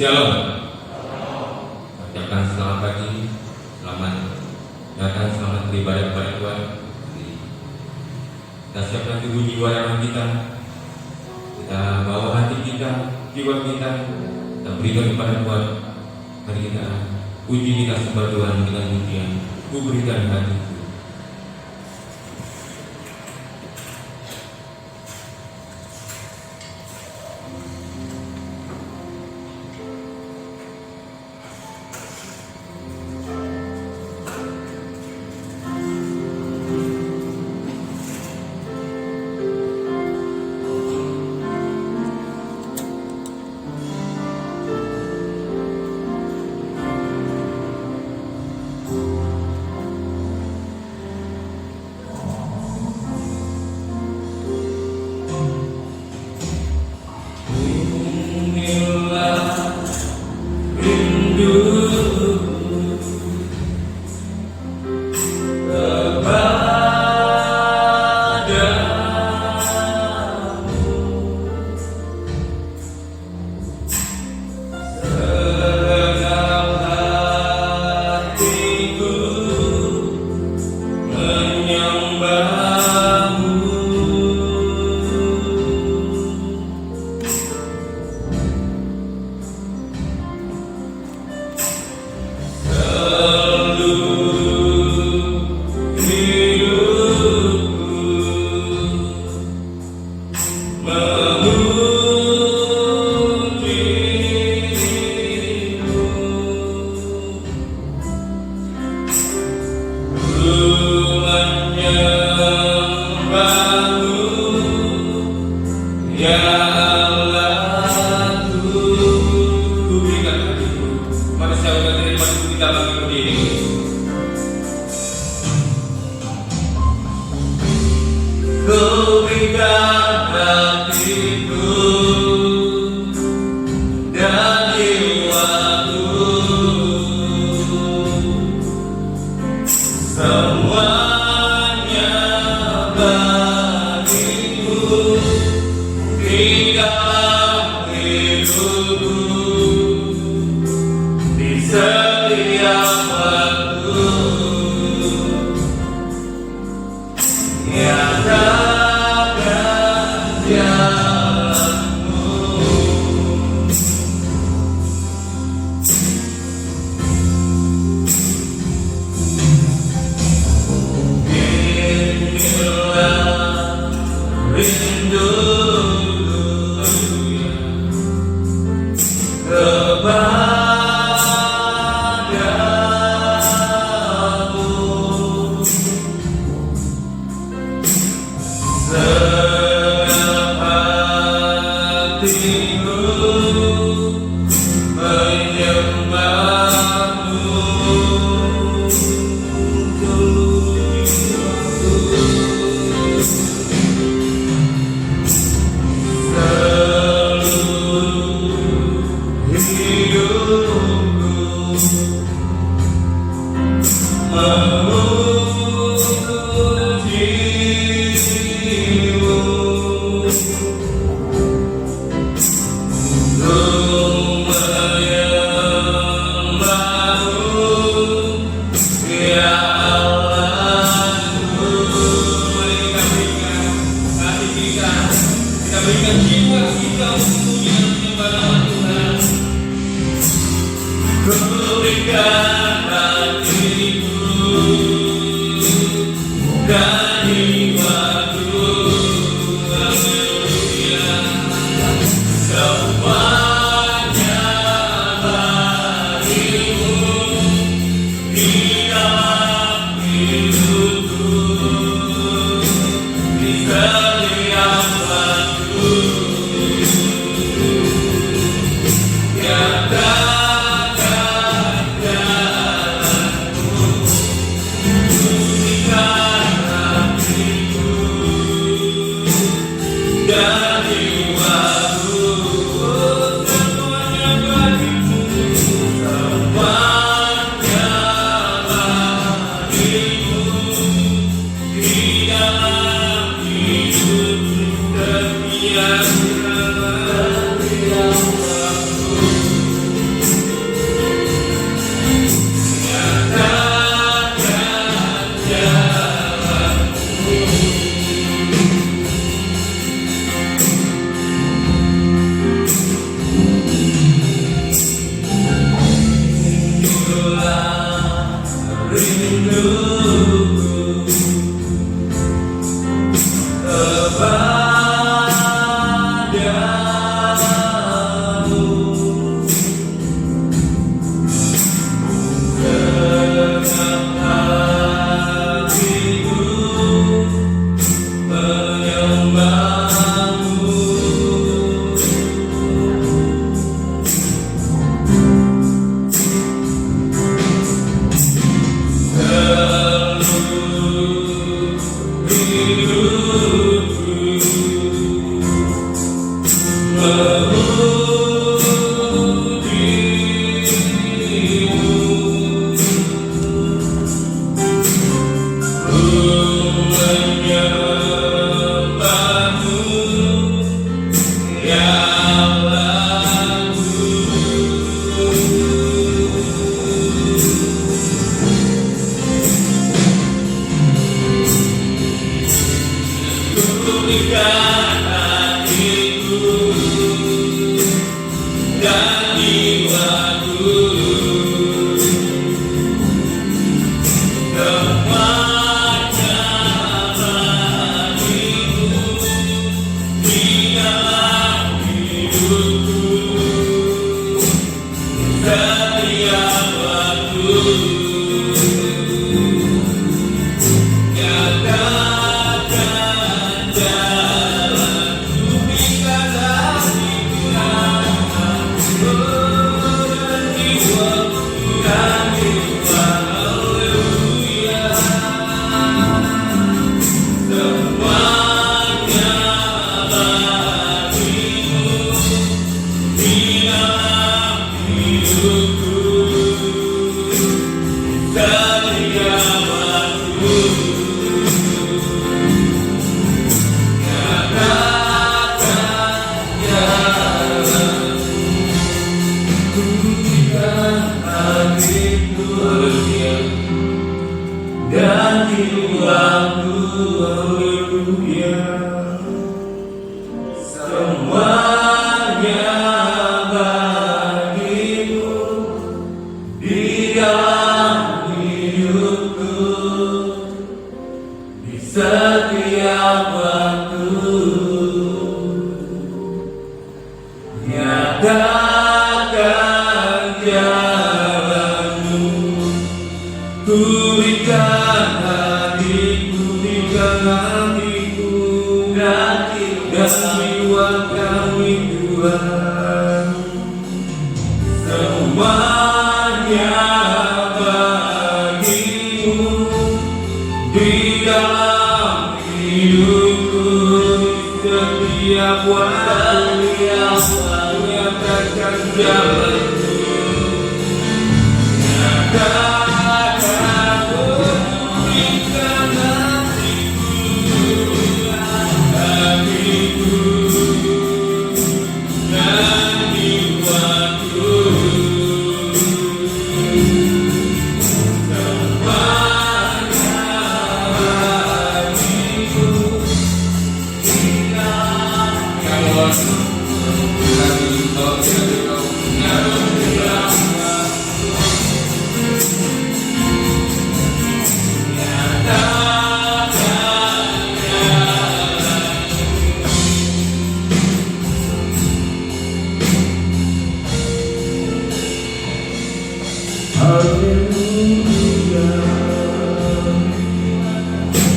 Shalom. Ucapkan selamat pagi, selamat datang, selamat beribadah kepada Tuhan. Kita siapkan tubuh jiwa raga kita. Kita bawa hati kita, jiwa kita berikan kepada Tuhan. Mari kita puji, kita sembah Tuhan dengan pujian. Ku berikan hatiku.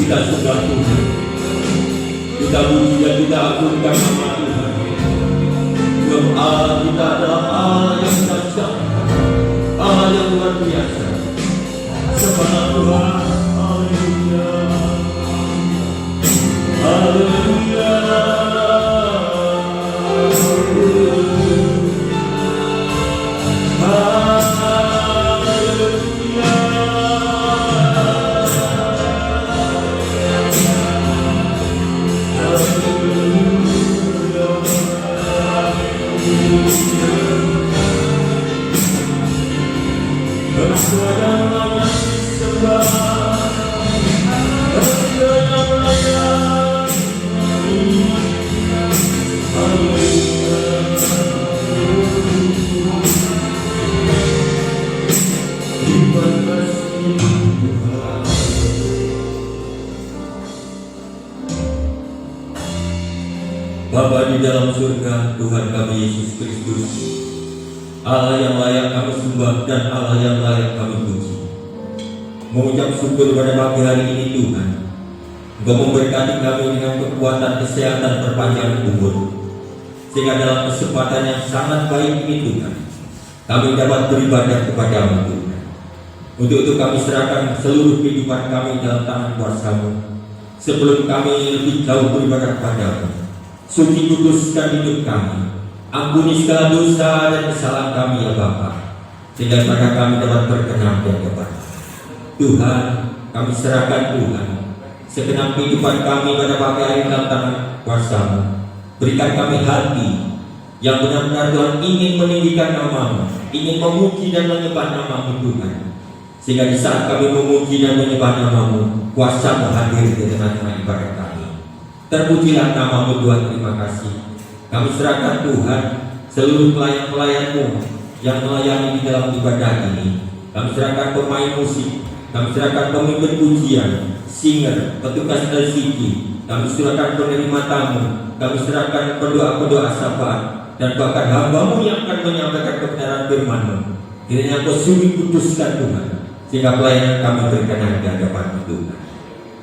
Kita sembah Tuhan, kita puji dan kita agungkan nama Tuhan. Allah kita adalah Allah yang dahsyat, Allah yang luar biasa. Sembah Tuhan, haleluya, haleluya. Bersuara disembah. Bapa di dalam surga, Tuhan kami Yesus Kristus, Allah yang layak kami sembah dan Allah yang layak kami puji. Mengucap syukur pada pagi hari ini Tuhan, Engkau memberkati kami dengan kekuatan, kesehatan, perpanjangan umur, sehingga dalam kesempatan yang sangat baik ini Tuhan, kami dapat beribadah kepada-Mu Tuhan. Untuk itu kami serahkan seluruh kehidupan kami dalam tangan kuasa-Mu. Sebelum kami lebih jauh beribadah kepada-Mu, suci kuduskan hidup kami, ampuni segala dosa dan kesalahan kami ya Bapa, sehingga pada kami dapat berkenan di hadapan Tuhan. Kami serahkan Tuhan segenap kehidupan kami pada pagi hari dalam tangan kuasa-Mu. Berikan kami hati yang benar-benar Tuhan ingin meninggikan nama-Mu, ingin memuji dan menyembah nama-Mu Tuhan, sehingga di saat kami memuji dan menyembah nama-Mu, kuasa-Mu hadir di tengah-tengah ibadah kami. Terpujilah nama-Mu Tuhan, terima kasih. Kami serahkan Tuhan seluruh pelayan-pelayan-Mu yang melayani di dalam ibadah ini. Kami serahkan pemain musik, kami serahkan pemimpin pujian, singer, petugas LCD, kami serahkan penerima tamu, kami serahkan pendoa-pendoa syafaat, dan bahkan hamba-Mu yang akan menyampaikan kebenaran firman-Mu. Kiranya Kau suri kuduskan Tuhan, sehingga pelayanan kami berkenan di hadapan-Mu Tuhan.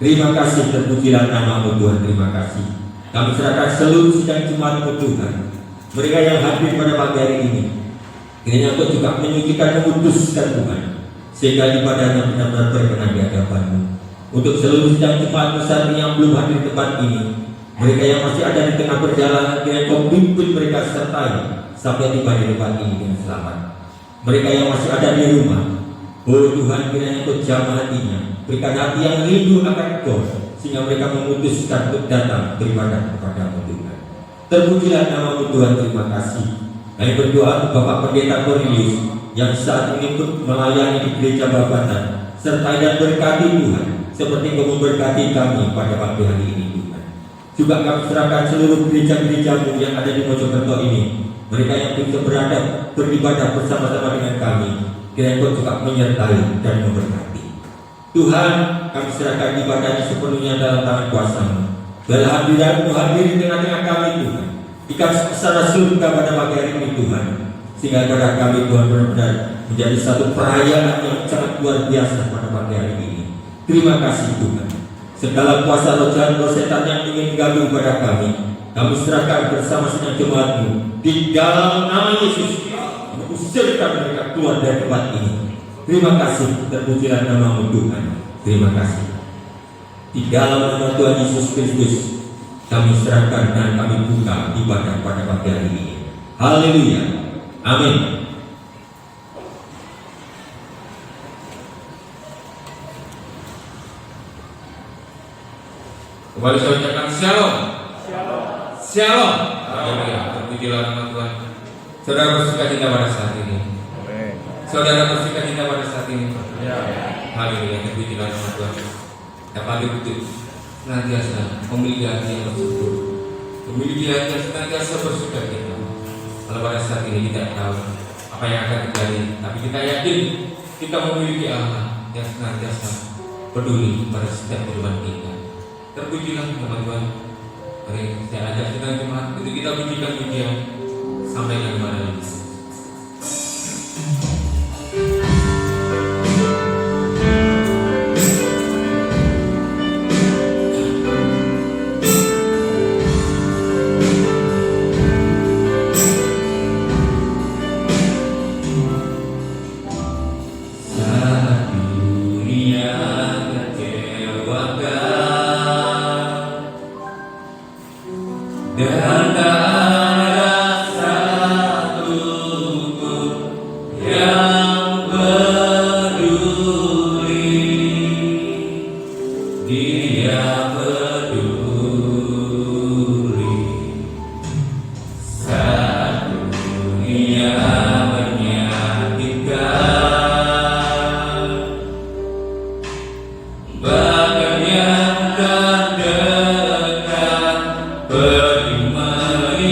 Terima kasih, terpujilah nama-Mu Tuhan, terima kasih. Kami serahkan seluruh sidang Jumat-Mu Tuhan, mereka yang hadir pada pagi hari ini. Kiranya Kau juga menyucikan, menguduskan Tuhan, sehingga ibadahnya benar-benar berkenan di hadapan-Mu. Untuk seluruh sidang Jumat-Mu saat ini yang belum hadir di tempat ini, mereka yang masih ada di tengah perjalanan, kiranya Kau pimpin mereka sertai sampai tiba di tempat ini dengan selamat. Mereka yang masih ada di rumah, oh Tuhan, kiranya Kau jamah hatinya, berikan hati yang rindu akan Kau, sehingga mereka memutuskan untuk datang beribadah kepada-Mu Tuhan. Terpujilah nama-Mu Tuhan, terima kasih. Kami berdoa untuk Bapak Pendeta Cornelius yang saat ini ikut melayani di gereja Babatan, sertai dan berkati Tuhan, seperti Kau memberkati kami pada pagi hari ini Tuhan. Juga kami serahkan seluruh gereja-gereja-Mu yang ada di Mojokerto ini, mereka yang bisa berada beribadah bersama-sama dengan kami. Kiranya Kau juga menyertai dan memberkati. Tuhan, kami serahkan ibadahnya sepenuhnya dalam tangan kuasa-Mu. Biarlah hadirat-Mu hadir di tengah-tengah kami Tuhan, ikat secara surga pada pagi hari ini Tuhan, sehingga ibadah kami Tuhan benar-benar menjadi satu perayaan yang sangat luar biasa pada pagi hari ini. Terima kasih Tuhan. Segala kuasa roh jahat, roh setan yang ingin gabung pada kami serahkan bersama sidang jemaat-Mu di dalam nama Yesus. Usirkan mereka keluar dari tempat ini. Terima kasih, terpujilah nama-Mu Tuhan. Terima kasih. Di dalam nama Tuhan Yesus Kristus kami serahkan dan kami buka ibadah pada pagi hari ini. Haleluya. Amin. Kembali saya ucapkan shalom. Shalom. Haleluya. Terpujilah nama Tuhan. Saudara bersukacita pada saat ini. Saudara bersukacita pada saat ini. Haleluya. Terpujilah nama Tuhan. Dapat dibutuh senantiasa memiliki hati yang bersyukur, memiliki hati yang senantiasa bersukacita. Kalau pada saat ini kita tahu apa yang akan terjadi, tapi kita yakin kita memiliki Allah yang senantiasa peduli pada setiap kehidupan kita. Terpujilah nama Tuhan. Mari saya ajak sidang jemaat untuk kita pujikan pujian sampai ke mana lagi. Dan tak ada satupun yang peduli. Dia peduli saat dunia menyakitkan, bahkan yang terdekat pergi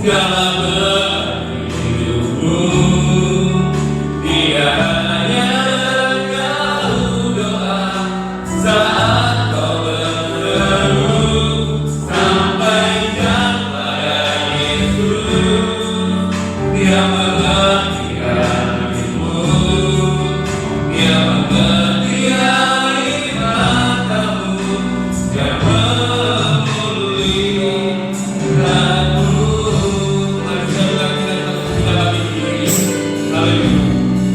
dalam hidupmu. Dia hanya engkau doa saat kau berteduh. Sampaikan pada Yesus, Dia mengerti hatimu. Dia mengerti air matamu dan memulihkanmu. Mari kita bagi diri. Haleluya.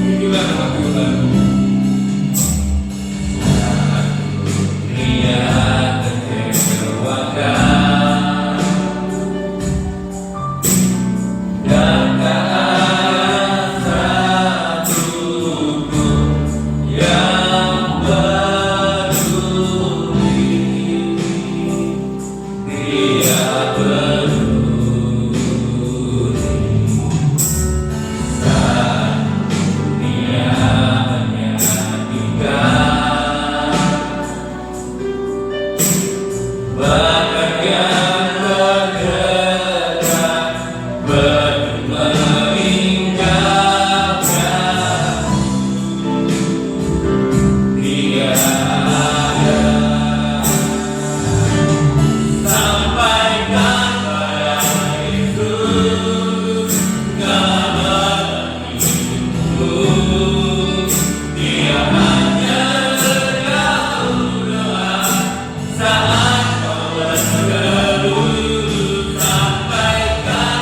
Itulah nama Tuhan. Dunia kecewakan dan tak ada satupun yang peduli. Dia peduli saat dunia menyakitkan. Bahkan yang terdekat belum meninggalkan. Dia ada. Sampaikan pada Yesus dalam hidupmu. Dia hanya engkau doa saat kau berteduh. Sampaikan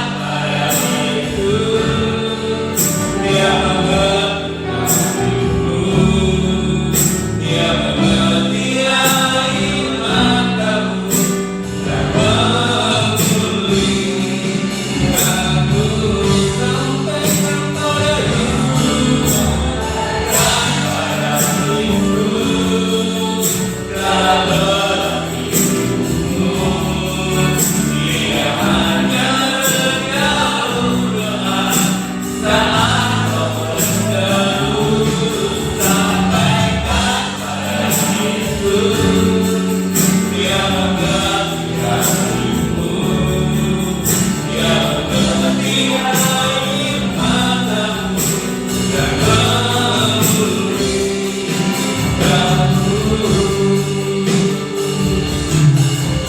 pada Yesus, Dia mengerti hatimu. Dia mengerti air matamu dan memulihkanmu.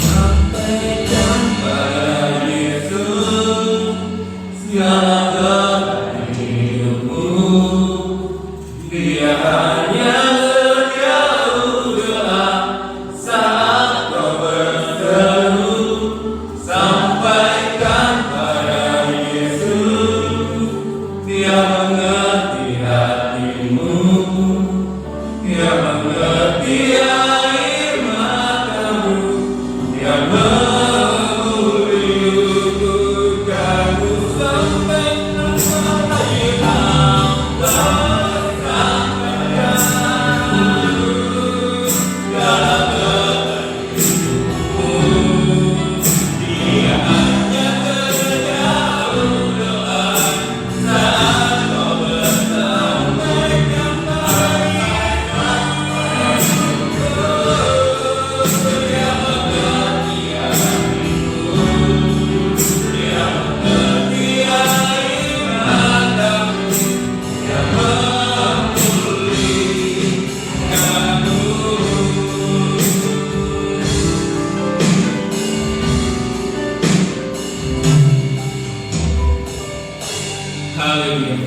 Sampaikan pada Yesus, pada Yesus dalam hidupmu. Dia hanya engkau doa saat kau berteduh. Sampaikan pada Yesus, Dia mengerti hatimu. Dia mengerti air matamu dan memulihkanmu. Sampaikan pada Yesus segala hidupmu. Dia hanya engkau doa saat kau berteduh. Sampaikan pada Yesus, Dia mengerti hatimu. Dia mengerti air matamu. Dia memulihkanmu. Sampaikan pada Yesus dalam hidupmu. Dia hanya engkau doa saat kau bersampaikan pada Yesus. Dia mengerti hatimu. Dia mengerti air matamu. Dia memulihkanmu. Haleluya.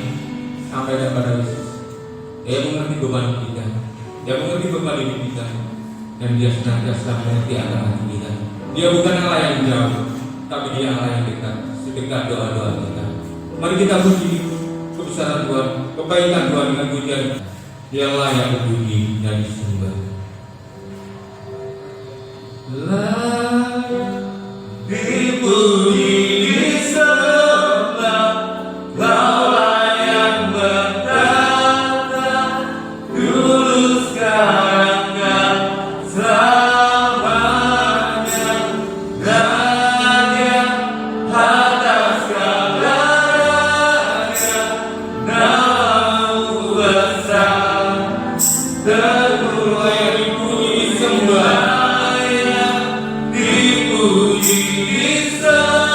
Sampaikan pada Yesus. Dia mengerti beban kita. Dia mengerti beban hidup kita. Dan Dia senantiasa mengerti akan hati kita. Dia bukan Allah yang jauh, tapi Dia Allah yang dekat, sedekat doa-doa kita. Mari kita puji kebesaran Tuhan, kebaikan Tuhan dengan pujian. Dia layak dipuji dan disembah. Layak dipuji, disembah. Kaulah yang bertata dulu, sekarang, dan selamanya. Raja atas segalanya, namamu besar. Terpuji yang dipuji, sembah. Dipuji, disembah.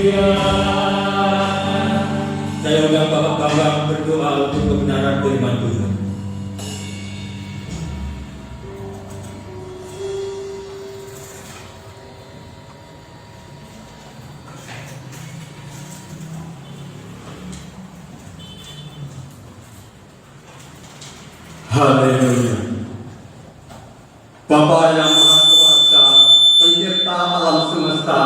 Saya undang bapak-bapak berdoa untuk kebenaran firman Tuhan. Haleluya. Bapa yang Maha Kuasa, pencipta alam semesta,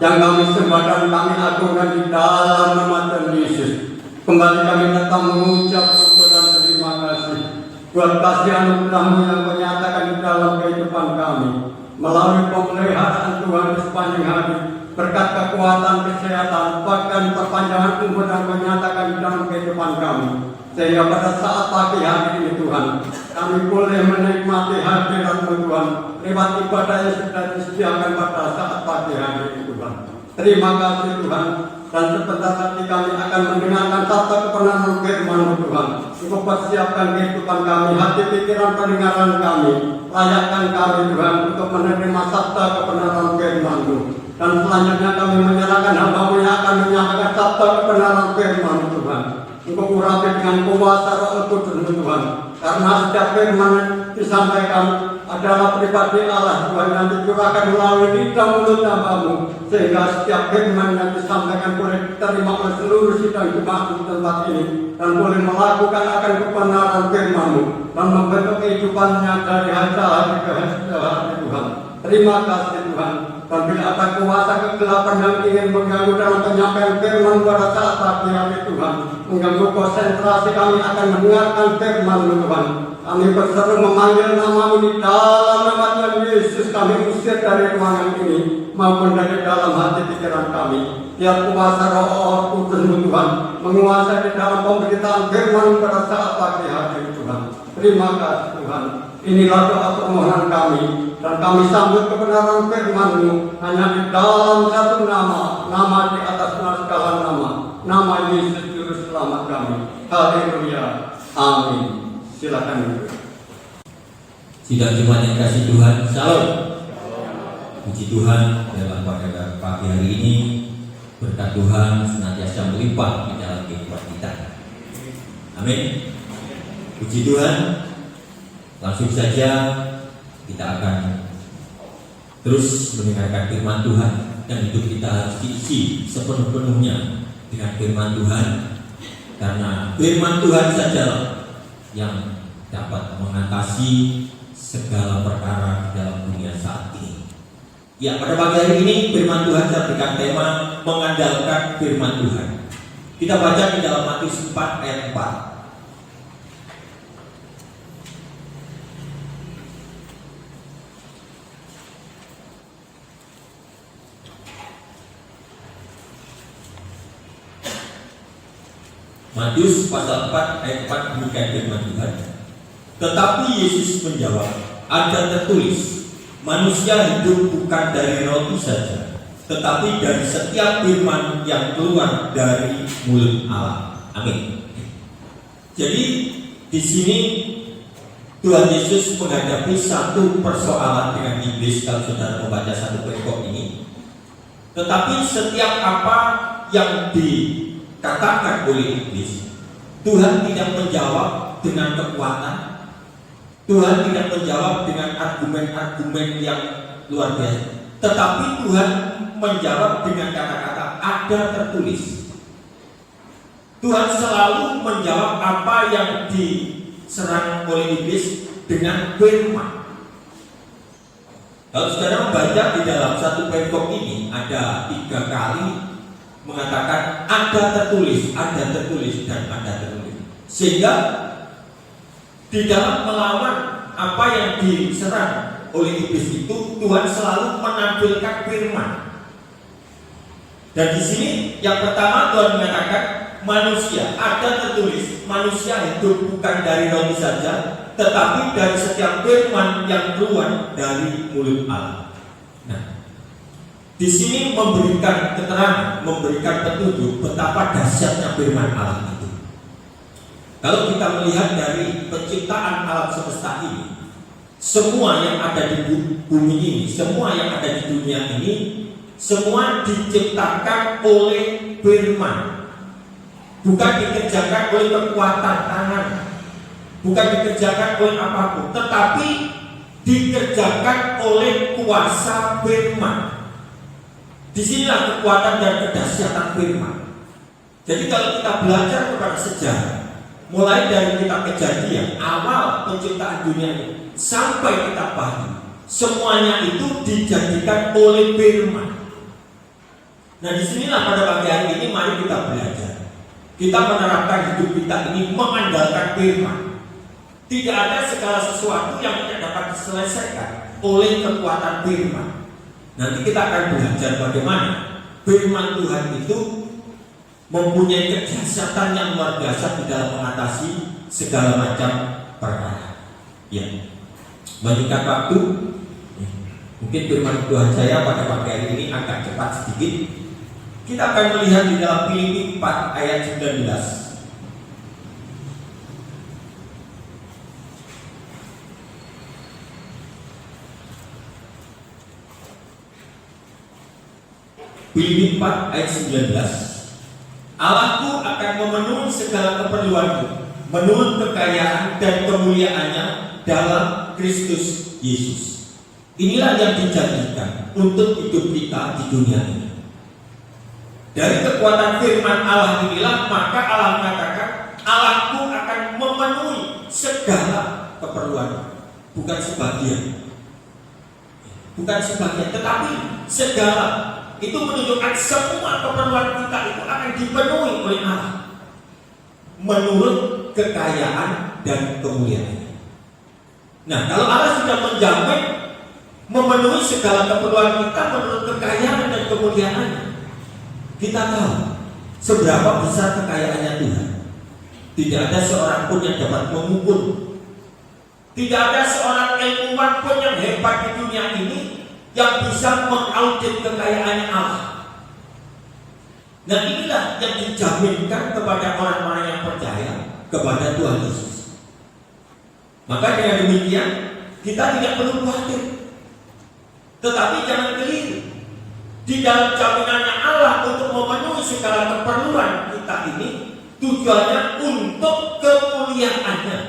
yang kami sembah dan kami agungkan di dalam nama Tuhan Yesus. Kembali kami datang mengucap syukur dan terima kasih buat kasih anugerah-Mu yang menyatakan di dalam kehidupan kami melalui pemeliharaan Tuhan di sepanjang hari, berkat kekuatan, kesehatan, bahkan perpanjangan umur yang menyatakan di dalam kehidupan kami. Sehingga pada saat pagi hari ini Tuhan, kami boleh menikmati hadirat-Mu Tuhan lewat ibadah yang sudah disediakan pada saat pagi hari ini Tuhan. Terima kasih Tuhan. Dan sebentar lagi kami akan mendengarkan sabda kebenaran firman-Mu Tuhan. Engkau persiapkan kehidupan kami, hati pikiran pendengaran kami, layakkan kami Tuhan untuk menerima sabda kebenaran firman-Mu. Dan selanjutnya kami menyerahkan hamba-Mu yang akan menyampaikan sabda kebenaran firman-Mu Tuhan. Engkau urapi dengan kuasa Roh Kudus Tuhan, karena setiap firman yang disampaikan adalah pribadi Allah Tuhan yang dicurahkan melalui lidah mulut hamba-Mu, sehingga setiap firman yang disampaikan boleh diterima oleh seluruh sidang jemaat di tempat ini dan boleh melakukan akan kebenaran firman-Mu dan membentuk kehidupannya dari hari ke hari Tuhan. Terima kasih Tuhan. Dan bila ada kuasa kegelapan yang ingin mengganggu dalam penyampaian firman pada saat pagi hari Tuhan, mengganggu konsentrasi kami akan mendengarkan firman Tuhan. Kami berseru memanggil nama-Mu di dalam nama Tuhan Yesus. Kami usir dari ruangan ini maupun dari dalam hati pikiran kami. Biar kuasa Roh Kudus Tuhan menguasai di dalam pemberitaan firman pada saat pagi hari Tuhan. Terima kasih Tuhan. Inilah doa permohonan kami, dan kami sambut kebenaran firman-Mu hanya di dalam satu nama di atas segala nama Yesus Juru Selamat kami. Haleluya. Amin. Silakan duduk. Sidang jemaat yang kasih Tuhan, Shalom. Puji Tuhan, dalam pada pagi hari ini berkat Tuhan senantiasa melimpah di dalam kehidupan kita. Amin. Puji Tuhan. Langsung saja kita akan terus mendengarkan firman Tuhan, dan hidup kita harus diisi sepenuh-penuhnya dengan firman Tuhan, karena firman Tuhan saja yang dapat mengatasi segala perkara dalam dunia saat ini. Ya, pada pagi hari ini firman Tuhan saya berikan tema mengandalkan firman Tuhan. Kita baca di dalam Matius 4 ayat 4. Matius pasal 4 ayat 4 demikian firman Tuhan. Tetapi Yesus menjawab, ada tertulis, manusia hidup bukan dari roti saja, tetapi dari setiap firman yang keluar dari mulut Allah. Amin. Jadi di sini Tuhan Yesus menghadapi satu persoalan dengan iblis, kalau saudara membaca satu perikop ini. Tetapi setiap apa yang dikatakan oleh iblis, Tuhan tidak menjawab dengan kekuatan. Tuhan tidak menjawab dengan argumen-argumen yang luar biasa. Tetapi Tuhan menjawab dengan kata-kata ada tertulis. Tuhan selalu menjawab apa yang diserang oleh iblis dengan firman. Kalau saudara membaca di dalam satu perikop ini ada 3 kali mengatakan ada tertulis, dan ada tertulis. Sehingga di dalam melawan apa yang diserang oleh iblis itu, Tuhan selalu menampilkan firman. Dan di sini yang pertama Tuhan mengatakan manusia, ada tertulis, manusia hidup bukan dari roti saja, tetapi dari setiap firman yang keluar dari mulut Allah. Nah, di sini memberikan keterangan, memberikan petunjuk betapa dahsyatnya firman Allah itu. Kalau kita melihat dari penciptaan alam semesta ini, semua yang ada di bumi ini, semua yang ada di dunia ini, semua diciptakan oleh firman, bukan dikerjakan oleh kekuatan tangan, bukan dikerjakan oleh apapun, tetapi dikerjakan oleh kuasa firman. Disinilah kekuatan dan kedahsyatan firman. Jadi kalau kita belajar kepada sejarah, mulai dari kitab Kejadian, awal penciptaan dunia ini, sampai kitab Wahyu, semuanya itu dijadikan oleh firman. Nah, disinilah pada pagi hari ini mari kita belajar. Kita menerapkan hidup kita ini mengandalkan firman. Tidak ada segala sesuatu yang tidak dapat diselesaikan oleh kekuatan firman. Nanti kita akan belajar bagaimana firman Tuhan itu mempunyai kedahsyatan yang luar biasa di dalam mengatasi segala macam perkara. Ya, menyingkat waktu, mungkin firman Tuhan saya pada pagi hari ini agak cepat sedikit. Kita akan melihat di dalam Filipi 4 ayat 19. Filipi 4 ayat 19. Allahku akan memenuhi segala keperluanmu menurut kekayaan dan kemuliaannya dalam Kristus Yesus. Inilah yang dijanjikan untuk hidup kita di dunia ini. Dari kekuatan firman Allah inilah maka Allah mengatakan, Allahku akan memenuhi segala keperluanmu, bukan sebagian, tetapi segala. Itu menunjukkan semua keperluan kita itu akan dipenuhi oleh Allah menurut kekayaan dan kemuliaannya. Nah, kalau Allah sudah menjamin memenuhi segala keperluan kita menurut kekayaan dan kemuliaannya, kita tahu seberapa besar kekayaannya Tuhan. Tidak ada seorang pun yang dapat mengukur. Tidak ada seorang ilmuwan pun yang hebat di dunia ini yang bisa mengaudit kekayaannya Allah. Nah, inilah yang dijaminkan kepada orang-orang yang percaya kepada Tuhan Yesus. Maka dengan demikian kita tidak perlu khawatir. Tetapi jangan keliru. Di dalam jaminannya Allah untuk memenuhi segala keperluan kita ini, tujuannya untuk kemuliaannya.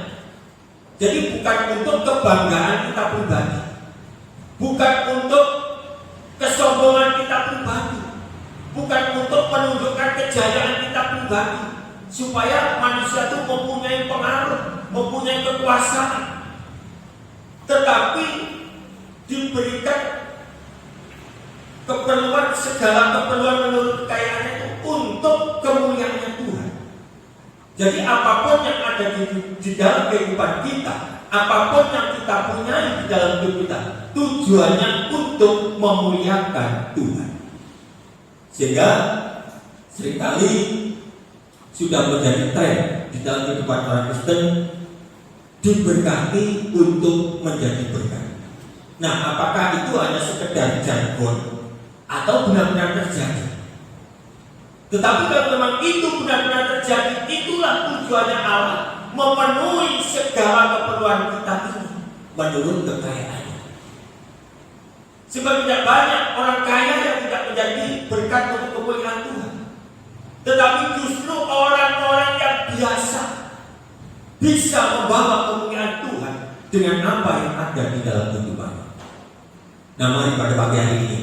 Jadi bukan untuk kebanggaan kita pribadi, bukan untuk kesombongan kita pribadi, bukan untuk menunjukkan kejayaan kita pribadi, supaya manusia itu mempunyai pengaruh, mempunyai kekuasaan, tetapi diberikan keperluan, segala keperluan menurut kekayaannya itu untuk kemuliaannya Tuhan. Jadi apapun yang ada di dalam kehidupan kita, apapun yang kita punyai di dalam hidup kita, tujuannya untuk memuliakan Tuhan. Sehingga seringkali sudah menjadi tren di dalam kehidupan orang Kristen, diberkati untuk menjadi berkat. Nah, apakah itu hanya sekedar jargon atau benar-benar terjadi? Tetapi kalau memang itu benar-benar terjadi, itulah tujuannya Allah, memenuhi segala keperluan kita ini menurut kekayaannya. Sebab tidak banyak orang kaya yang tidak menjadi berkat untuk kemuliaan Tuhan, tetapi justru orang-orang yang biasa bisa membawa kemuliaan Tuhan dengan apa yang ada di dalam kehidupannya. Nah, mari pada pagi hari ini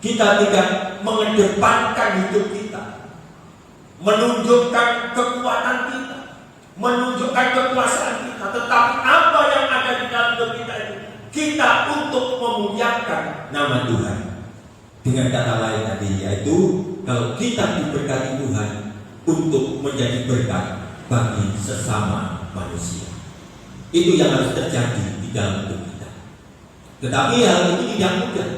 kita tidak mengedepankan hidup kita, menunjukkan kekuatan kita, menunjukkan kekuasaan kita, tetapi apa yang ada di dalam hidup kita itu, kita untuk memuliakan nama Tuhan. Dengan kata lain tadi, yaitu kalau kita diberkati Tuhan untuk menjadi berkat bagi sesama manusia. Itu yang harus terjadi di dalam hidup kita. Tetapi hal itu tidak mudah.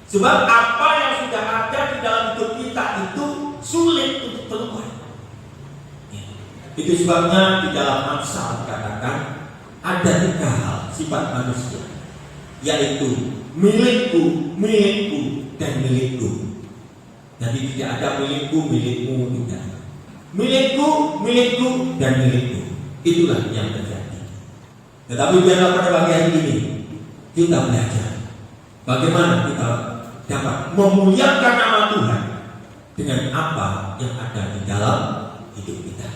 Sebab apa yang sudah ada di dalam hidup kita itu sulit untuk keluar. Itu sebabnya di dalam Amsal dikatakan ada 3 hal sifat manusia, yaitu milikku, milikku, dan milikku. Jadi tidak ada milikku, milikmu, tidak. Milikku, milikku, dan milikku. Itulah yang terjadi. Tetapi biarlah pada pagi hari ini kita belajar bagaimana kita dapat memuliakan nama Tuhan dengan apa yang ada di dalam hidup kita.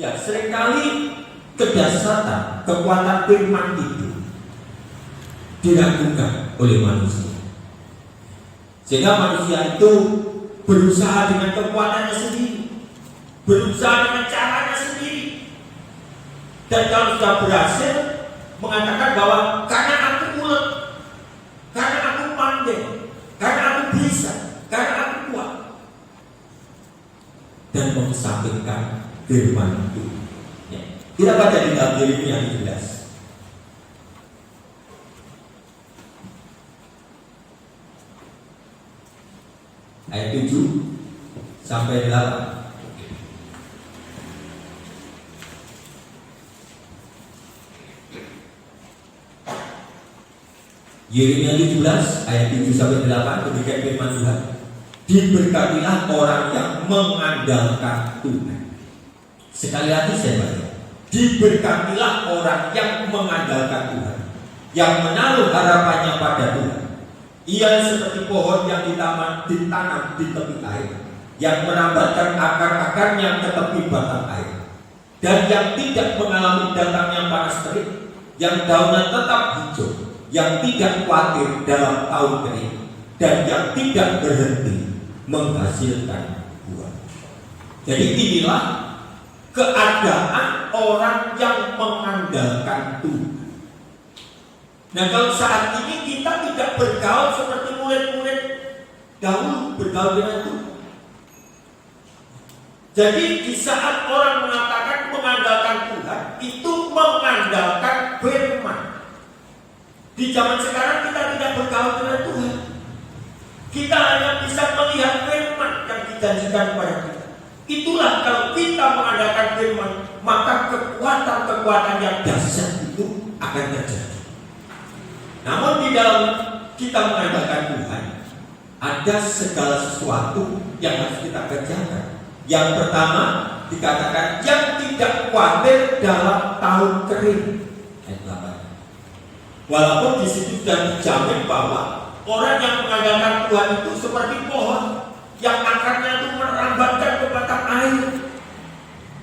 Ya, seringkali kedasatan, kekuatan firman itu diragukan oleh manusia, sehingga manusia itu berusaha dengan kekuatannya sendiri, berusaha dengan caranya sendiri, dan kalau sudah berhasil mengatakan bahwa karena aku mulut, karena aku pandai, karena aku bisa, karena aku kuat, dan mengesampingkan firman itu. Ya. Kita baca di dalam Yeremia 17. Ayat 7 sampai 8. Yeremia 17 ayat 7 sampai 8, demikian firman Tuhan. Diberkatilah orang yang mengandalkan Tuhan. Sekali lagi saya baca. Diberkatilah orang yang mengandalkan Tuhan, yang menaruh harapannya pada Tuhan. Ia seperti pohon yang ditanam di tepi air, yang merambatkan akar-akarnya ke tepi batang air, dan yang tidak mengalami datangnya panas terik, yang daunnya tetap hijau, yang tidak khawatir dalam tahun kering, dan yang tidak berhenti menghasilkan buah. Jadi inilah keadaan orang yang mengandalkan Tuhan. Nah, kalau saat ini kita tidak bergaul seperti murid-murid dahulu bergaul dengan Tuhan. Jadi di saat orang mengatakan mengandalkan Tuhan, itu mengandalkan firman. Di zaman sekarang kita tidak bergaul dengan Tuhan. Kita hanya bisa melihat firman yang dijanjikan kepada kita. Itulah kalau kita mengandalkan firman, maka kekuatan-kekuatan yang dahsyat itu akan terjadi. Namun di dalam kita mengandalkan Tuhan, ada segala sesuatu yang harus kita kerjakan. Yang pertama dikatakan yang tidak khawatir dalam tahun kering. Ayat 8. Walaupun di situ sudah dijamin bahwa orang yang mengandalkan Tuhan itu seperti pohon yang akarnya itu merambatkan ke batang air,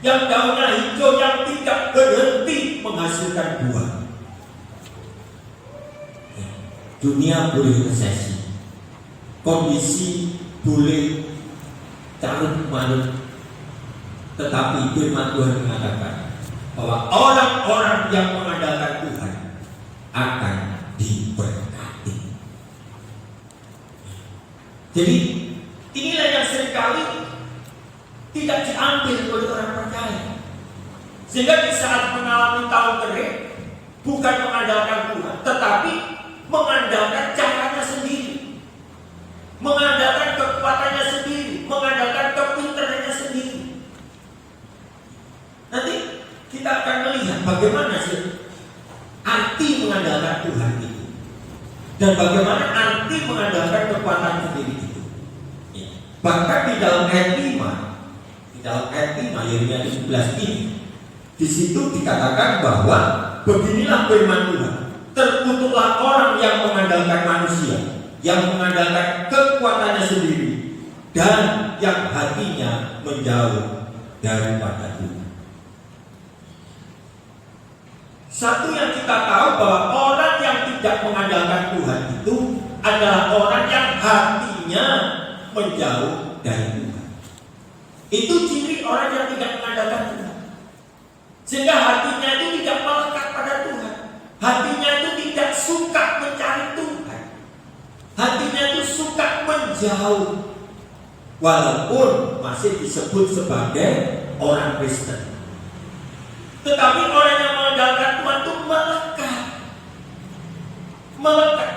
yang daunnya hijau, yang tidak berhenti menghasilkan buah. Dunia boleh resesi, kondisi boleh carut-marut, tetapi firman Tuhan mengatakan bahwa orang-orang yang mengandalkan Tuhan akan diberkati. Jadi inilah yang seringkali tidak diambil oleh orang percaya, sehingga di saat mengalami tahun kering bukan mengandalkan Tuhan, tetapi mengandalkan caranya sendiri, mengandalkan kekuatannya sendiri, mengandalkan kepintarannya sendiri. Nanti kita akan melihat bagaimana sih arti mengandalkan Tuhan itu, dan bagaimana arti mengandalkan kekuatan sendiri itu. Bahkan di dalam ayat 5, Yeremia 17 ini, di situ dikatakan bahwa beginilah firman Tuhan. Terkutuklah orang yang mengandalkan manusia, yang mengandalkan kekuatannya sendiri, dan yang hatinya menjauh daripada Tuhan. Satu yang kita tahu bahwa orang yang tidak mengandalkan Tuhan itu adalah orang yang hatinya menjauh dari Tuhan. Itu ciri orang yang tidak mengandalkan Tuhan, sehingga hatinya itu tidak melekat pada Tuhan. Hatinya itu tidak suka mencari Tuhan. Hatinya itu suka menjauh, walaupun masih disebut sebagai orang Kristen. Tetapi orang yang mengandalkan Tuhan itu melekat.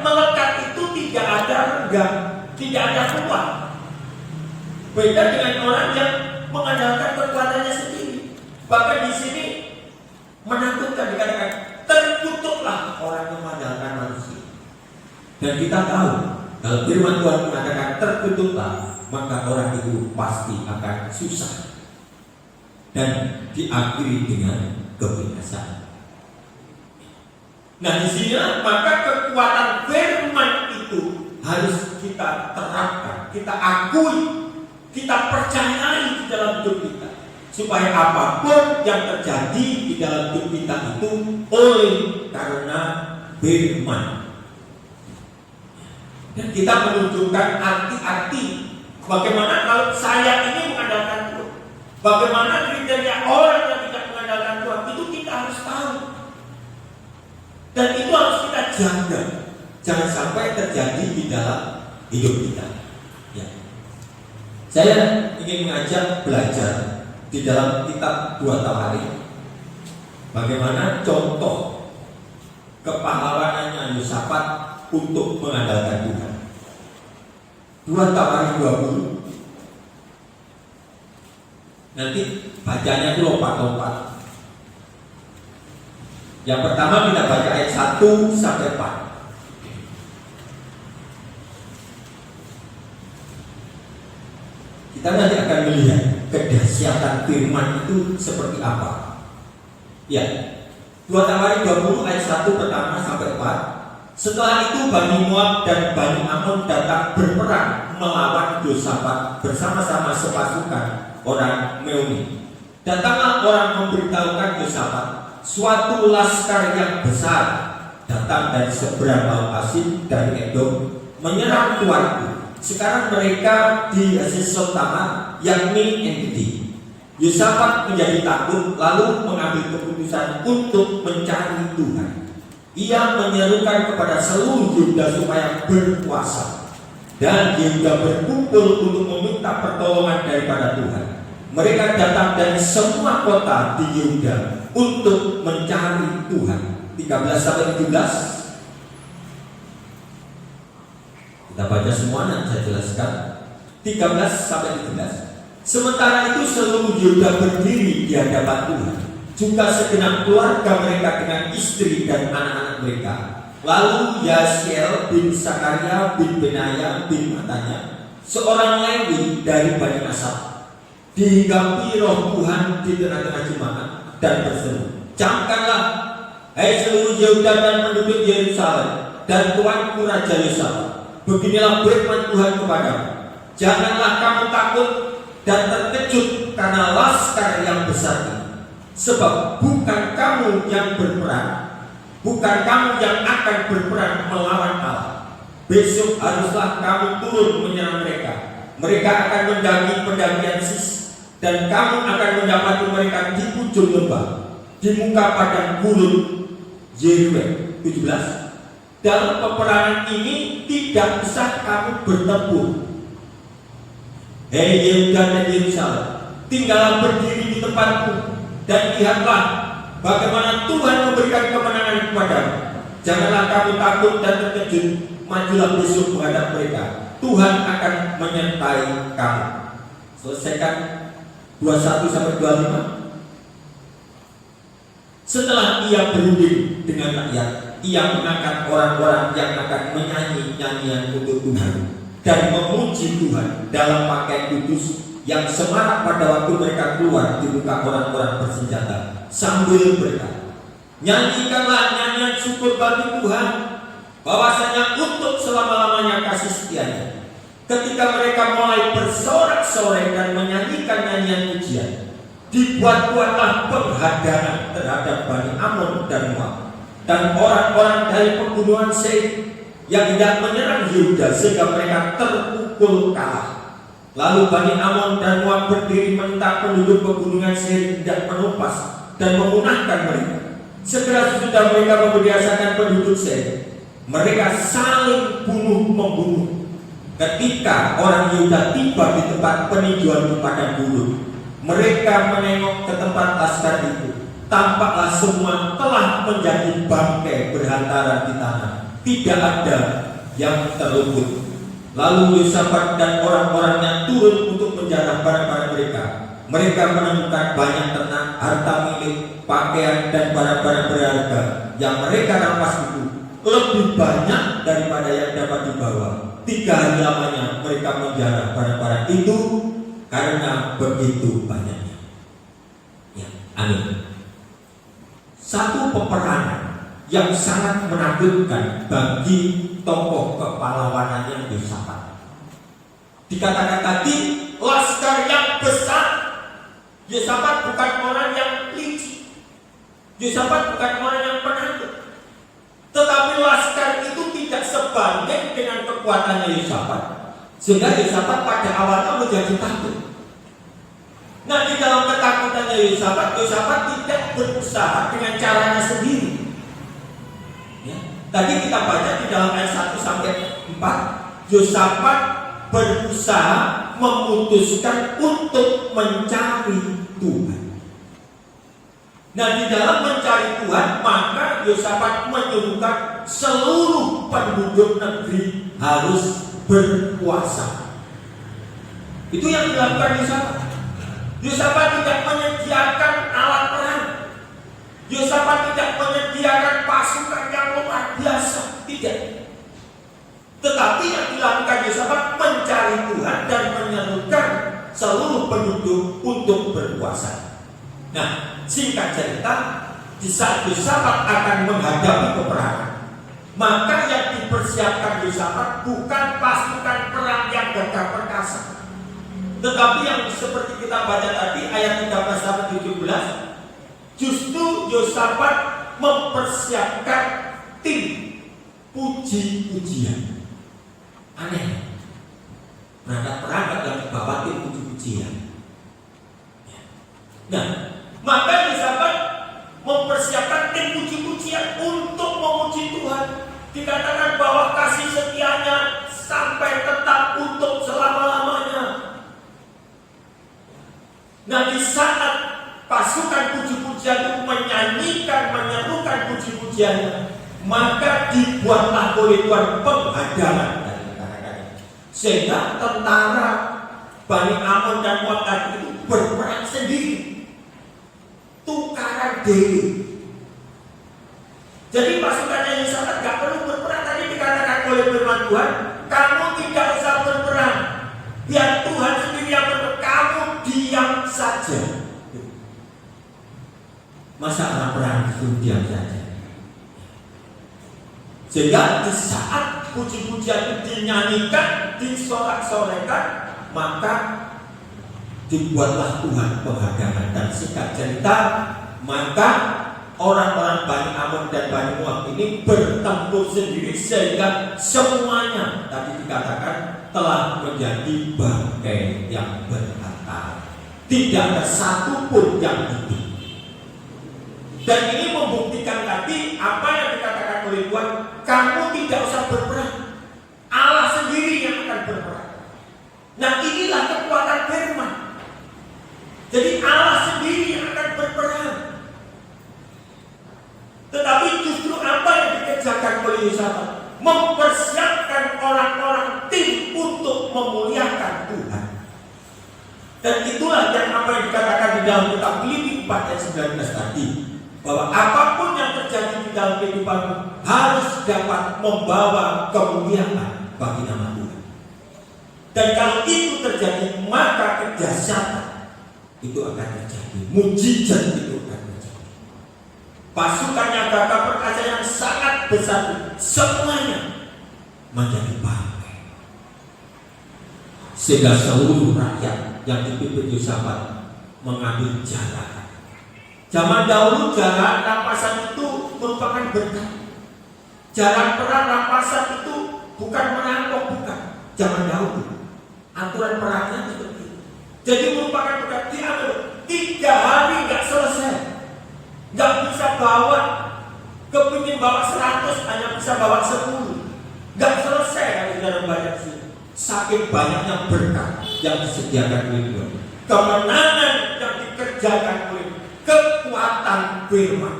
Melekat itu tidak ada renggang, tidak ada kuat. Beda dengan orang yang mengandalkan kekuatannya sendiri. Bahkan di sini menakutkan, dikatakan terkutuklah orang yang mengandalkan manusia. Dan kita tahu kalau firman Tuhan mengatakan terkutuklah, maka orang itu pasti akan susah dan diakhiri dengan kebinasaan. Nah, di sini maka kekuatan firman itu harus kita terapkan, kita akui, kita percayai di dalam hidup kita, supaya apapun yang terjadi di dalam hidup kita itu oleh karena firman. Dan kita menunjukkan arti-arti bagaimana kalau saya ini mengandalkan Tuhan, bagaimana kriteria orang yang tidak mengandalkan Tuhan, itu kita harus tahu. Dan itu harus kita jaga, jangan sampai terjadi di dalam hidup kita. Ya. Saya ingin mengajak belajar di dalam kitab 2 Tawarik bagaimana contoh kepahlawanannya Yosafat untuk mengandalkan Tuhan. 2 Tawarik 20. Nanti bacanya itu lompat-lompat. Yang pertama kita baca ayat 1 sampai 4. Kita nanti akan melihat kedahsyatan firman itu seperti apa. Ya, 2 Tawarik 20 ayat 1 pertama sampai 4. Setelah itu Bani Moab dan Bani Ammon datang berperang melawan Yosafat bersama-sama sepasukan orang Meuni. Datanglah orang memberitahukan Yosafat, suatu laskar yang besar datang dari seberang laut Asin dari Edom menyerang tuanku. Sekarang mereka di Hazezon Tamar, yakni Engedi. Yosafat menjadi takut lalu mengambil keputusan untuk mencari Tuhan. Ia menyerukan kepada seluruh Yehuda supaya berpuasa, dan Yehuda berkumpul untuk meminta pertolongan daripada Tuhan. Mereka datang dari semua kota di Yehuda untuk mencari Tuhan. 13 sampai 17. Kita baca semua dan saya jelaskan. 13 sampai 17. Sementara itu seluruh Yehuda berdiri di hadapan Tuhan, juga segenap keluarga mereka dengan istri dan anak-anak mereka. Lalu Yasiel bin Sakaria bin Benaya bin Matanya, seorang Lewi dari Bani Asaf, dihinggapi roh Tuhan di tengah-tengah jemaat dan berseru, camkanlah, hai seluruh Yehuda dan penduduk Yerusalem dan tuanku Raja Yosafat, beginilah firman Tuhan kepadamu, janganlah kamu takut dan terkejut karena laskar yang besar ini. Sebab bukan kamu yang berperang, bukan kamu yang akan berperang melawan Allah. Besok haruslah kamu turun menyerang mereka. Mereka akan mendaki pendakian Sis, dan kamu akan mendapati mereka di ujung lembah, di muka padang gurun Yeruel. 17. Dalam peperangan ini tidak usah kamu bertempur. Hei Yehuda dan Yerusalem, tinggallah berdiri di tempatmu dan lihatlah bagaimana Tuhan memberikan kemenangan kepadamu. Janganlah kamu takut dan terkejut, majulah besok menghadap mereka. Tuhan akan menyertai kamu. Selesaikan 21 sampai 25. Setelah ia berunding dengan rakyat, ia mengangkat orang-orang yang akan menyanyi nyanyian untuk Tuhan dan memuji Tuhan dalam pakaian kudus yang semarak pada waktu mereka keluar di muka orang-orang bersenjata, sambil berkata, nyanyikanlah nyanyian syukur bagi Tuhan, bahwasanya untuk selama-lamanya kasih setianya. Ketika mereka mulai bersorak-sorai dan menyanyikan nyanyian pujian, dibuat-buatlah penghadangan terhadap Bani Ammon dan Moab dan orang-orang dari pegunungan Seir yang hendak menyerang Yehuda sehingga mereka terpukul kalah. Lalu Bani Ammon dan Moab berdiri menentang penduduk pegunungan Seir hendak menumpas dan memunahkan mereka. Segera sesudah mereka membiasakan penduduk Seir, mereka saling bunuh-membunuh. Ketika orang Yehuda tiba di tempat peninjauan di padang gurun, mereka menengok ke tempat laskar itu. Tampaklah semua telah menjadi bangkai berhantaran di tanah, tidak ada yang terluput. Lalu Yosafat dan orang-orangnya turun untuk menjarah barang-barang mereka. Mereka menemukan banyak ternak, harta milik, pakaian dan barang-barang berharga yang mereka rampas itu lebih banyak daripada yang dapat dibawa. 3 hari lamanya mereka menjarah barang-barang itu karena begitu banyaknya. Ya, amin. Satu peperangan yang sangat menakutkan bagi tokoh kepahlawanan yang Yosafat. Dikatakan tadi laskar yang besar. Yosafat bukan orang yang licik. Yosafat bukan orang yang penakut. Tetapi laskar itu tidak sebanding dengan kekuatannya Yosafat, sehingga Yosafat pada awalnya menjadi takut. Nah, di dalam ketakutannya Yosafat tidak berusaha dengan caranya sendiri. Ya. Tadi kita baca di dalam ayat 1 sampai 4, Yosafat berusaha memutuskan untuk mencari Tuhan. Nah, di dalam mencari Tuhan, maka Yosafat menyuruhkan seluruh penduduk negeri harus berpuasa. Itu yang dilakukan Yosafat. Yosafat tidak menyediakan alat perang. Yosafat tidak menyediakan pasukan yang luar biasa. Tidak. Tetapi yang dilakukan Yosafat mencari Tuhan dan menyerukan seluruh penduduk untuk berpuasa. Nah, singkat cerita, di saat Yosafat akan menghadapi peperangan, maka yang dipersiapkan Yosafat bukan pasukan perang yang gagah perkasa, tetapi yang seperti kita baca tadi ayat 13 sampai 17, justru Yosafat mempersiapkan tim puji-pujian. Aneh. Berangkat perang yang dibawa tim puji-pujian. Nah, maka Yosafat mempersiapkan tim puji-pujian untuk memuji Tuhan. Dikatakan bahwa kasih setianya sampai tetap untuk selama-lamanya. Nah, di saat pasukan puji-pujian itu menyanyikan, menyerukan puji-pujiannya, maka dibuatlah oleh Tuhan penghadangan, sehingga tentara Bani Amon dan Moab tadi itu berperang sendiri, tukaran diri. Jadi pasukannya Yosafat gak perlu berperang. Tadi dikatakan oleh firman Tuhan, kamu tidak usah berperang, biar Tuhan sendiri yang berperang, kamu diam saja. Masa orang perang itu diam saja? Sehingga di saat puji-pujian itu dinyanyikan, disorak-sorekan, maka dibuatlah Tuhan penghadangan. Dan singkat cerita, maka orang-orang Bani Amon dan Bani Moab ini bertempur sendiri, sehingga semuanya tadi dikatakan telah menjadi bangkai yang berhatta. Tidak ada satupun yang hidup. Dan ini membuktikan tadi apa yang dikatakan oleh Tuhan, kamu tidak usah berperang, Allah sendiri yang akan berperang. Nah, inilah kekuatan firman. Jadi Allah sendiri yang akan berperang. Tetapi justru apa yang dikerjakan oleh Yosafat? Mempersiapkan orang-orang tim untuk memuliakan Tuhan. Dan itulah yang apa yang dikatakan di dalam kitab Filipi 4 ayat 19 tadi, bahwa apapun yang terjadi di dalam kehidupanmu harus dapat membawa kemuliaan bagi nama Tuhan. Dan kalau itu terjadi, maka kedahsyatan itu akan terjadi, mujizat itu akan terjadi. Pasukan yang gagah perkasa yang sangat besar, semuanya menjadi bangkai. Sehingga seluruh rakyat yang dipimpin Yosafat mengambil jalan. Zaman dahulu jalan rampasan itu merupakan berkat. Jalan perang rampasan itu bukan merampok, bukan. Zaman dahulu aturan perangnya seperti itu. Jadi merupakan berkat. Diambil 3 hari nggak selesai, nggak bisa bawa. Kepingin bawa 100 hanya bisa bawa 10, nggak selesai. Kalau sudah banyak sih, saking banyaknya berkat yang disediakan oleh Tuhan, kemenangan yang dikerjakan oleh kekuatan firman.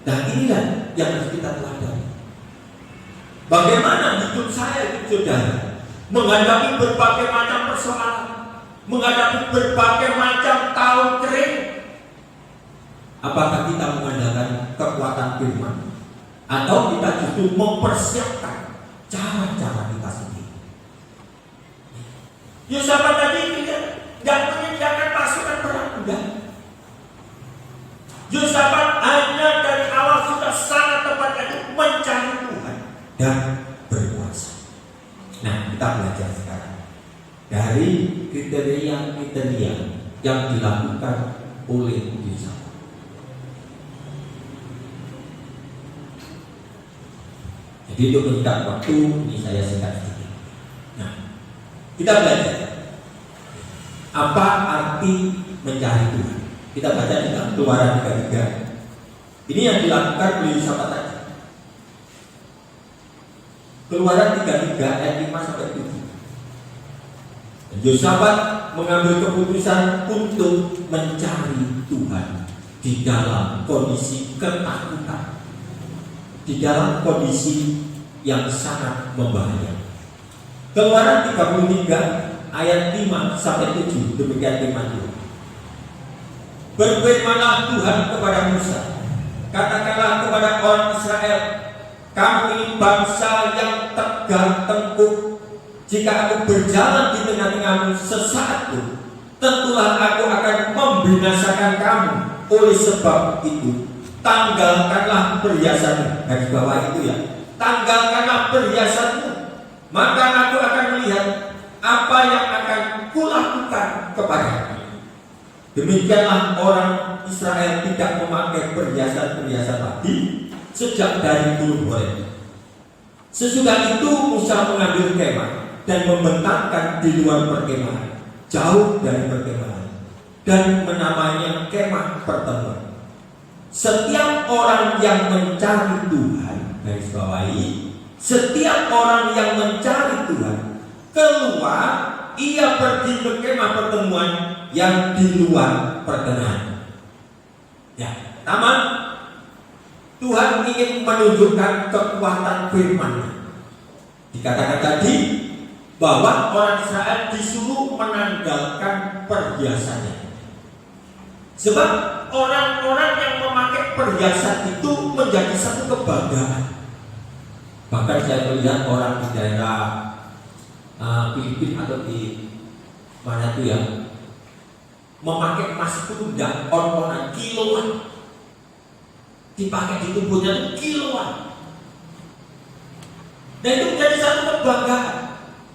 Dan inilah yang harus kita teladani. Bagaimana hidup saya itu, saudara, menghadapi berbagai macam persoalan, menghadapi berbagai macam tahun kering. Apakah kita mengandalkan kekuatan firman, atau kita justru mempersiapkan cara-cara kita sendiri? Yosafat tadi tidak menyediakan pasukan perang, enggak. Yosafat hanya dari awal sudah sangat tepat, itu Nah, kita belajar sekarang dari kriteria-kriteria yang dilakukan oleh Yosafat. Jadi untuk menyingkat waktu ini saya singkat sedikit. Nah, kita belajar apa arti mencari Tuhan. Kita baca di dalam Keluaran 33. Ini yang dilakukan oleh Yosafat tadi. Keluaran 33 ayat 5 sampai 7. Yosafat mengambil keputusan untuk mencari Tuhan di dalam kondisi ketakutan, di dalam kondisi yang sangat membahayakan. Keluaran 33 ayat 5 sampai 7 demikian firman Tuhan. Berfirmanlah Tuhan kepada Musa, katakanlah kepada orang Israel, kamu ini bangsa yang tegar tengkuk. Jika aku berjalan di tengah-tengahmu sesaat pun, tentulah aku akan membinasakan kamu. Oleh sebab itu, tanggalkanlah perhiasanmu. Garis bawah itu ya, tanggalkanlah perhiasanmu, maka aku akan melihat apa yang akan kulakukan kepadamu. Demikianlah orang Israel tidak memakai perhiasan-perhiasan lagi sejak dari Gunung Horeb. Sesudah itu Musa mengambil kemah dan membentangkan di luar perkemahan, jauh dari perkemahan, dan menamainya kemah pertemuan. Setiap orang yang mencari Tuhan, garis bawahi, setiap orang yang mencari Tuhan keluar, ia pergi ke kemah pertemuan yang di luar perkenahan. Ya, pertama, Tuhan ingin menunjukkan kekuatan firman-Nya. Dikatakan tadi bahwa orang Israel disuruh menanggalkan perhiasannya. Sebab orang-orang yang memakai perhiasan itu menjadi satu kebanggaan. Bahkan saya melihat orang di daerah Filipina atau di mana itu ya, memakai emas itu tidak on-onan, kiloan, dipakai di tubuhnya itu kiloan. Nah itu menjadi satu kebanggaan.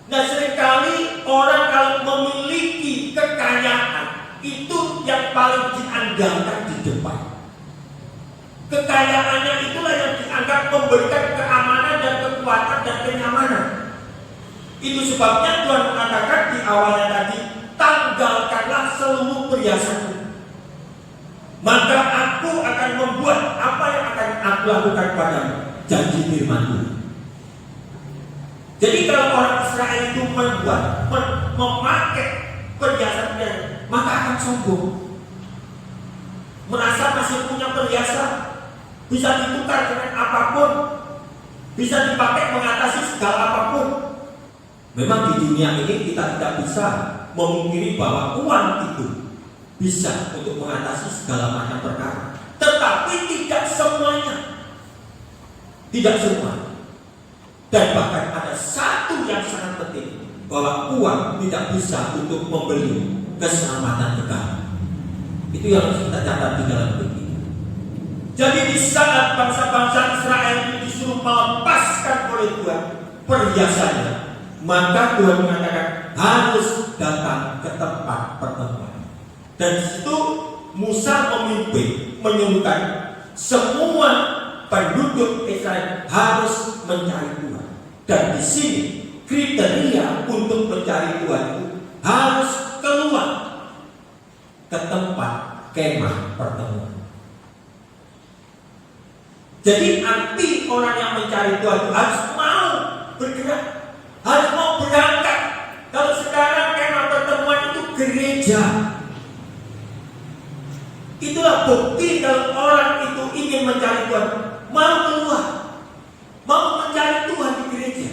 Nah seringkali orang kalau memiliki kekayaan itu yang paling diandalkan di depan. Kekayaannya itulah yang dianggap memberikan keamanan dan kekuatan dan kenyamanan. Itu sebabnya Tuhan mengatakan di awalnya tadi, tanggalkanlah seluruh perhiasanmu, maka aku akan membuat apa yang akan aku lakukan padamu. Janji firman-Mu. Jadi kalau orang Israel itu memakai perhiasannya, maka akan sombong, merasa masih punya perhiasan, bisa ditukar dengan apapun, bisa dipakai mengatasi segala apapun. Memang di dunia ini kita tidak bisa memungkiri bahwa uang itu bisa untuk mengatasi segala macam perkara, tetapi tidak semuanya, tidak semua. Dan bahkan ada satu yang sangat penting, bahwa uang tidak bisa untuk membeli keselamatan negara. Itu yang harus kita catat di dalam buku. Jadi di saat bangsa-bangsa Israel ini disuruh melepaskan oleh Tuhan perhiasannya, maka Tuhan mengatakan harus datang ke tempat pertemuan. Dan di situ Musa memimpin, menyuruhkan semua penduduk Israel harus mencari Tuhan. Dan di sini kriteria untuk mencari Tuhan itu harus keluar ke tempat kemah pertemuan. Jadi arti orang yang mencari Tuhan itu harus mau bergerak, harus mau berangkat. Kalau sekarang kemah pertemuan itu gereja. Itulah bukti kalau orang itu ingin mencari Tuhan, mau keluar, mau mencari Tuhan di gereja,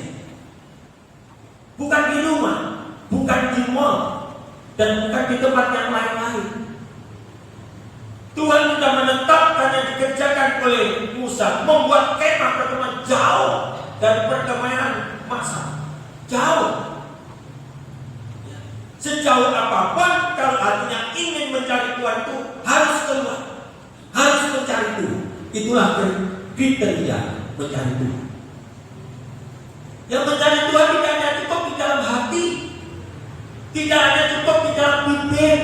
bukan di rumah, bukan di mall, dan bukan di tempat yang lain-lain. Tuhan sudah menetapkan yang dikerjakan oleh Musa, membuat kemah pertemuan jauh dari perkemahan massa, jauh. Sejauh apapun, kalau hatinya ingin mencari Tuhan itu harus keluar, harus mencari Tuhan. Itulah kriteria mencari Tuhan. Yang mencari Tuhan tidak hanya di Tidak hanya cukup di dalam bibir,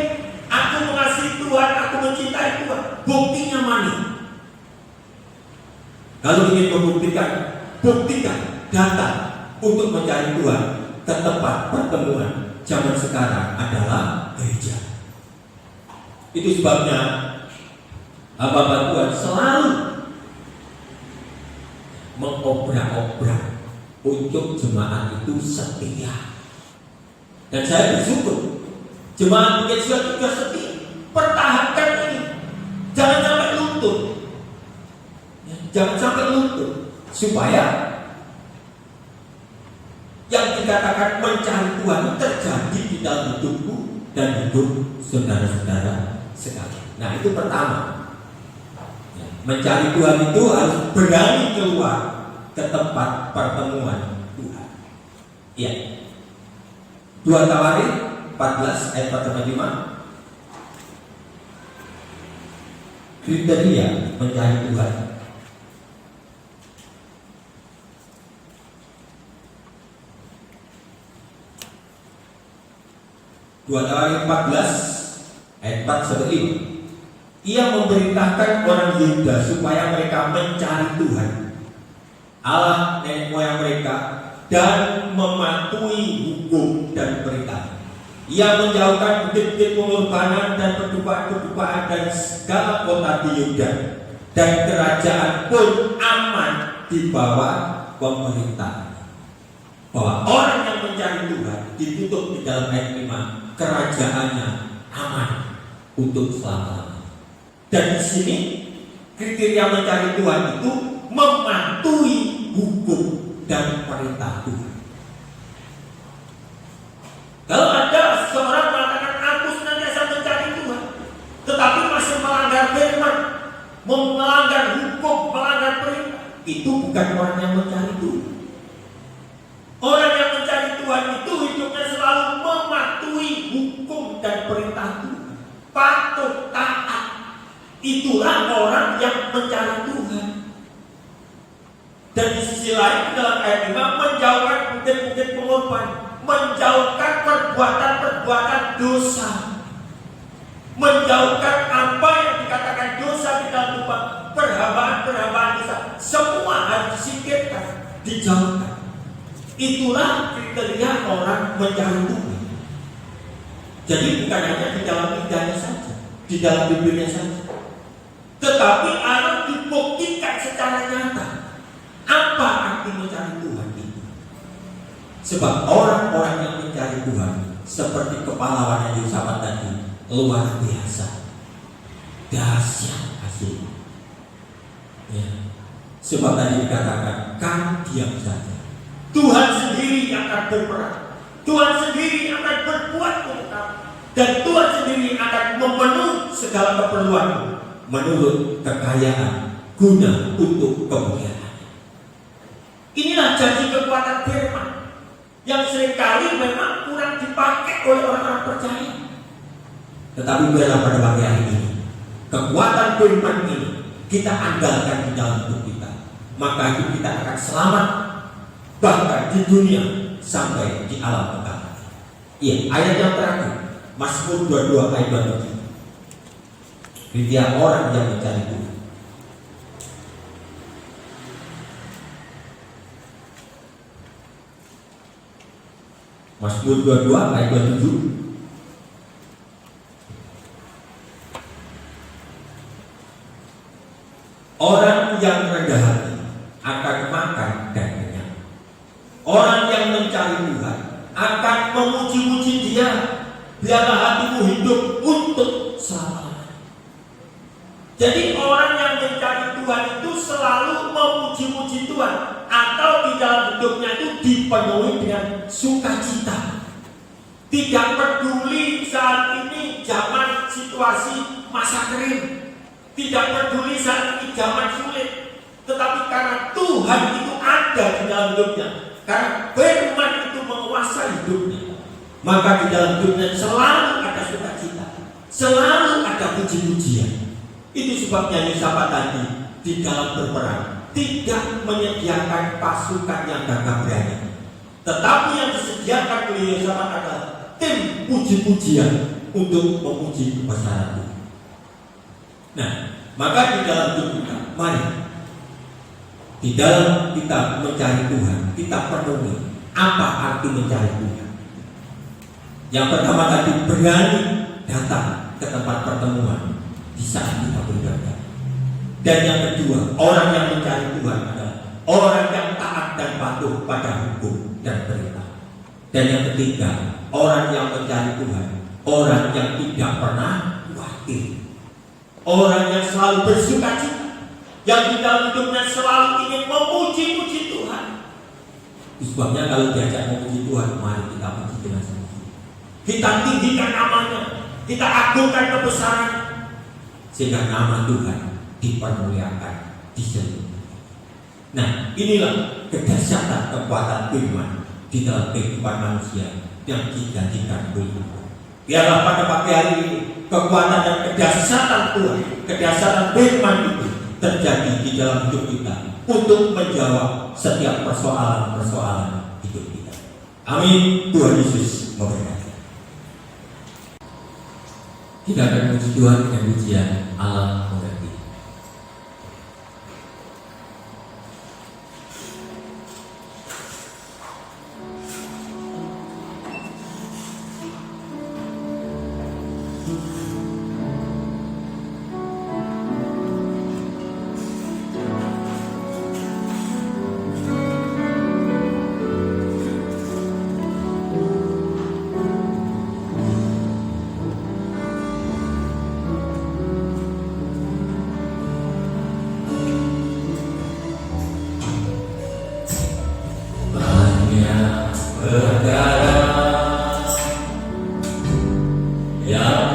aku mengasihi Tuhan, aku mencintai Tuhan. Buktinya mana? Kalau ingin membuktikan, buktikan, datang untuk mencari Tuhan ke tempat pertemuan zaman sekarang adalah gereja. Itu sebabnya hamba Tuhan selalu mengobrak-obrak untuk jemaat itu setia. Dan saya bersyukur jemaat mungkin juga setia. Pertahankan ini, jangan sampai luntur. Jangan sampai luntur, supaya yang dikatakan mencari Tuhan terjadi di dalam hidupku dan hidup saudara-saudara sekalian. Nah, itu pertama. Mencari Tuhan itu harus berani keluar ke tempat pertemuan Tuhan. Iya. 2 Tawarik 14 ayat 4-5. Kriteria mencari Tuhan. 2 Tawarik 14 ayat 4-5. Ia memerintahkan orang Yehuda supaya mereka mencari Tuhan Allah nenek moyang mereka dan mematuhi hukum dan perintah. Ia menjauhkan bukit-bukit pengorbanan dan pertumpahan-pertumpahan dan segala kota di Yehuda, dan kerajaan pun aman di bawah pemerintah. Bahwa orang yang mencari Tuhan ditutup di dalam ayat 5, kerajaannya aman untuk selama-lamanya. Dan di sini kriteria mencari Tuhan itu mematuhi hukum dan perintah Tuhan. Kalau ada seorang mengatakan aku senantiasa mencari Tuhan, tetapi masih melanggar firman, melanggar hukum, melanggar perintah, itu bukan orang yang mencari Tuhan. Orang yang mencari Tuhan itu hidupnya selalu mematuhi hukum dan perintah Tuhan, patuh taat. Itulah orang yang mencari Tuhan. Dan di sisi lain dalam ayat 5, menjauhkan bukit-bukit pengorbanan, menjauhkan perbuatan-perbuatan dosa, menjauhkan apa yang dikatakan dosa di dalam tubuh, perhambaan-perhambaan dosa, semua harus disingkirkan, dijauhkan. Itulah kriteria orang mencari Tuhan. Jadi bukan hanya di dalam lidahnya saja, di dalam bibirnya saja, tetapi harus dibuktikan secara nyata. Apa arti mencari Tuhan itu? Sebab orang-orang yang mencari Tuhan seperti kepahlawanan Yosafat tadi, luar biasa, dahsyat hasil. Ya. Sebab tadi dikatakan, kan diam saja. Tuhan sendiri yang akan berperang. Tuhan sendiri yang akan berbuat untuk kamu. Dan Tuhan sendiri akan memenuhi segala keperluanmu menurut kekayaan guna untuk kemuliaan. Inilah janji kekuatan firman yang seringkali memang kurang dipakai oleh orang-orang percaya. Tetapi biarlah pada pagi hari ini kekuatan firman ini kita andalkan di dalam hidup kita, maka hidup kita akan selamat bahkan di dunia sampai di alam kekal. Iya, ayat yang terakhir Mazmur 22 ayat 27. Kriteria orang yang mencari Tuhan. Mazmur 22 ayat 27. Orang yang rendah hati akan makan dan kenyang. Orang yang mencari Tuhan akan memuji-muji Dia. Biarlah hatimu hidup untuk selama-lamanya. Jadi orang yang mencari Tuhan itu selalu memuji-muji Tuhan, atau di dalam hidupnya itu dipenuhi dengan sukacita. Tidak peduli saat ini zaman situasi masa kering, tidak peduli saat ini zaman sulit, tetapi karena Tuhan itu ada di dalam hidupnya, karena firman itu menguasai hidupnya, maka di dalam hidupnya selalu ada sukacita, selalu ada puji-pujian. Itu sebabnya Yosafat tadi di dalam berperang tidak menyediakan pasukan yang gagah berani, tetapi yang disediakan oleh Yosafat adalah tim puji-pujian untuk memuji kebesaran Tuhan. Nah, maka di dalam hidup kita, mari di dalam kita mencari Tuhan, kita penuhi apa arti mencari Tuhan. Yang pertama tadi, berani datang ke tempat pertemuan di saat kita beribadah. Dan yang kedua, orang yang mencari Tuhan adalah orang yang taat dan patuh pada hukum dan perintah. Dan yang ketiga, orang yang mencari Tuhan, orang yang tidak pernah khawatir, orang yang selalu bersukacita, yang di dalam hidupnya selalu ingin memuji-muji Tuhan. Sebabnya kalau diajak memuji Tuhan, mari kita puji dengan sungguh. Kita tinggikan namanya, kita agungkan kebesaran, sehingga nama Tuhan dipermuliakan di seluruh dunia. Nah, inilah kedahsyatan kekuatan firman di dalam kehidupan manusia yang dijadikan berlimpah. Biarlah pada pagi hari ini kekuatan dan kedahsyatan Tuhan, kedahsyatan firman itu terjadi di dalam hidup kita untuk menjawab setiap persoalan-persoalan hidup kita. Amin. Tuhan Yesus memberkati. Kita akan memuji Tuhan dengan pujian Allah mengasihi. Yang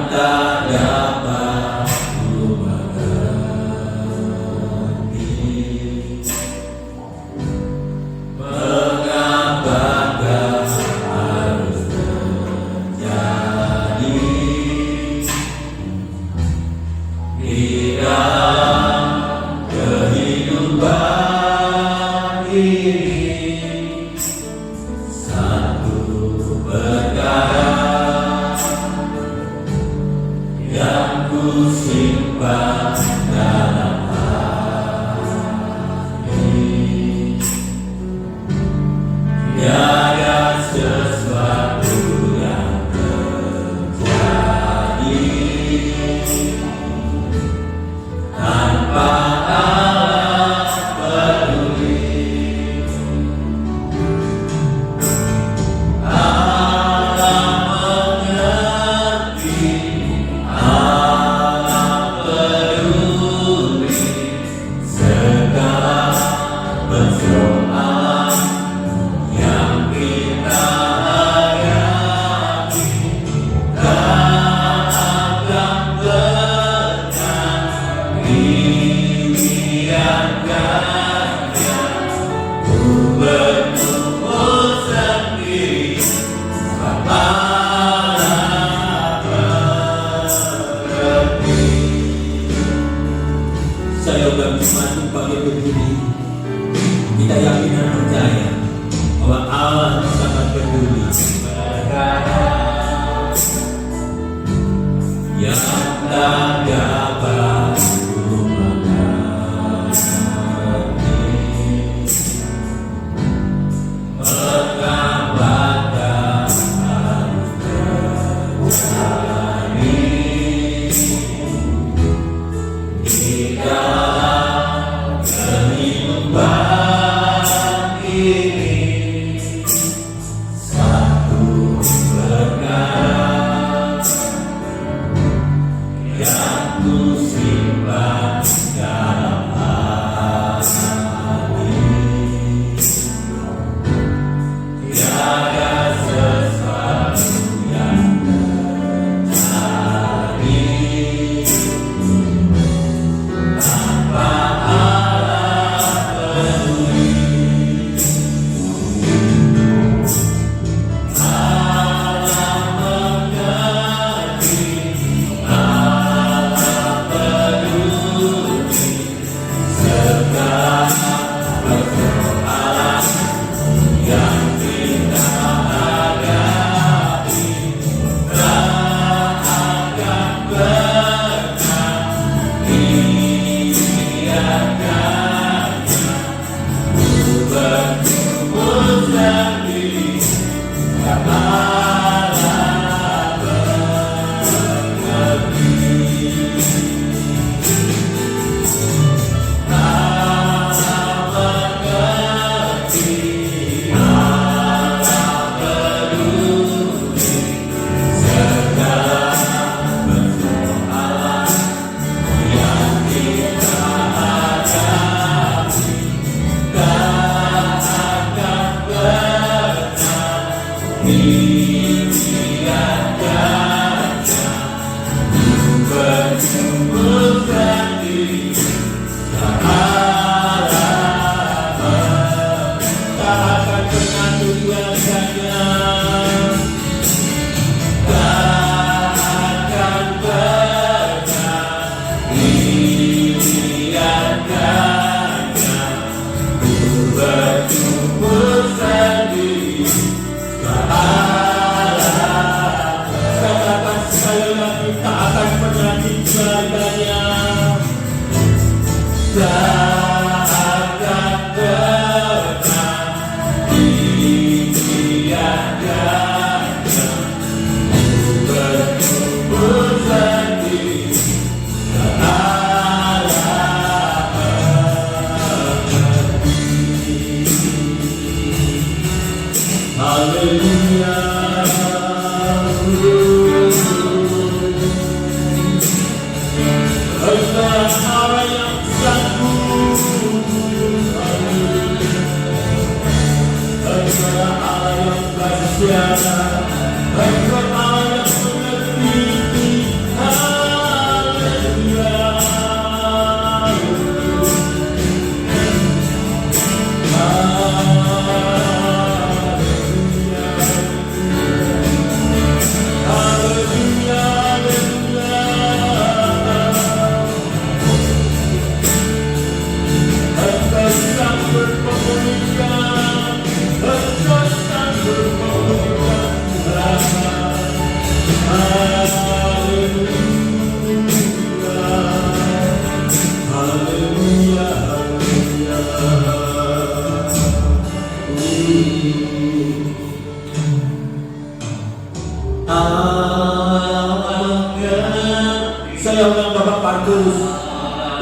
Saya undang Bapak Parkus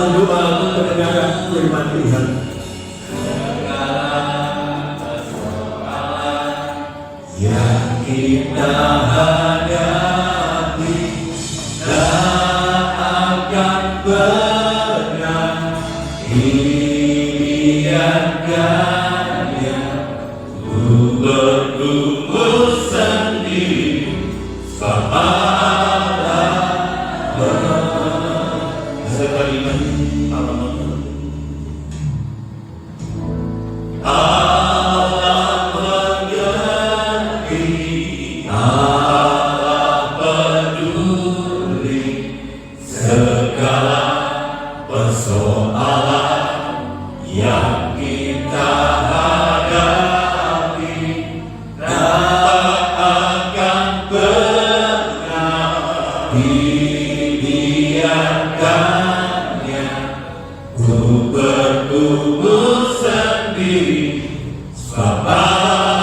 berdoa untuk kebenaran firman Tuhan. Yang kita hadapi tak akan pernah dibiarkannya untuk bergumul sendiri sama sekali Allah mengerti, Allah peduli segala persoalan yang kita hadapi tak akan pernah dibiarkannya untuk bertumbuh sendiri sebab Allah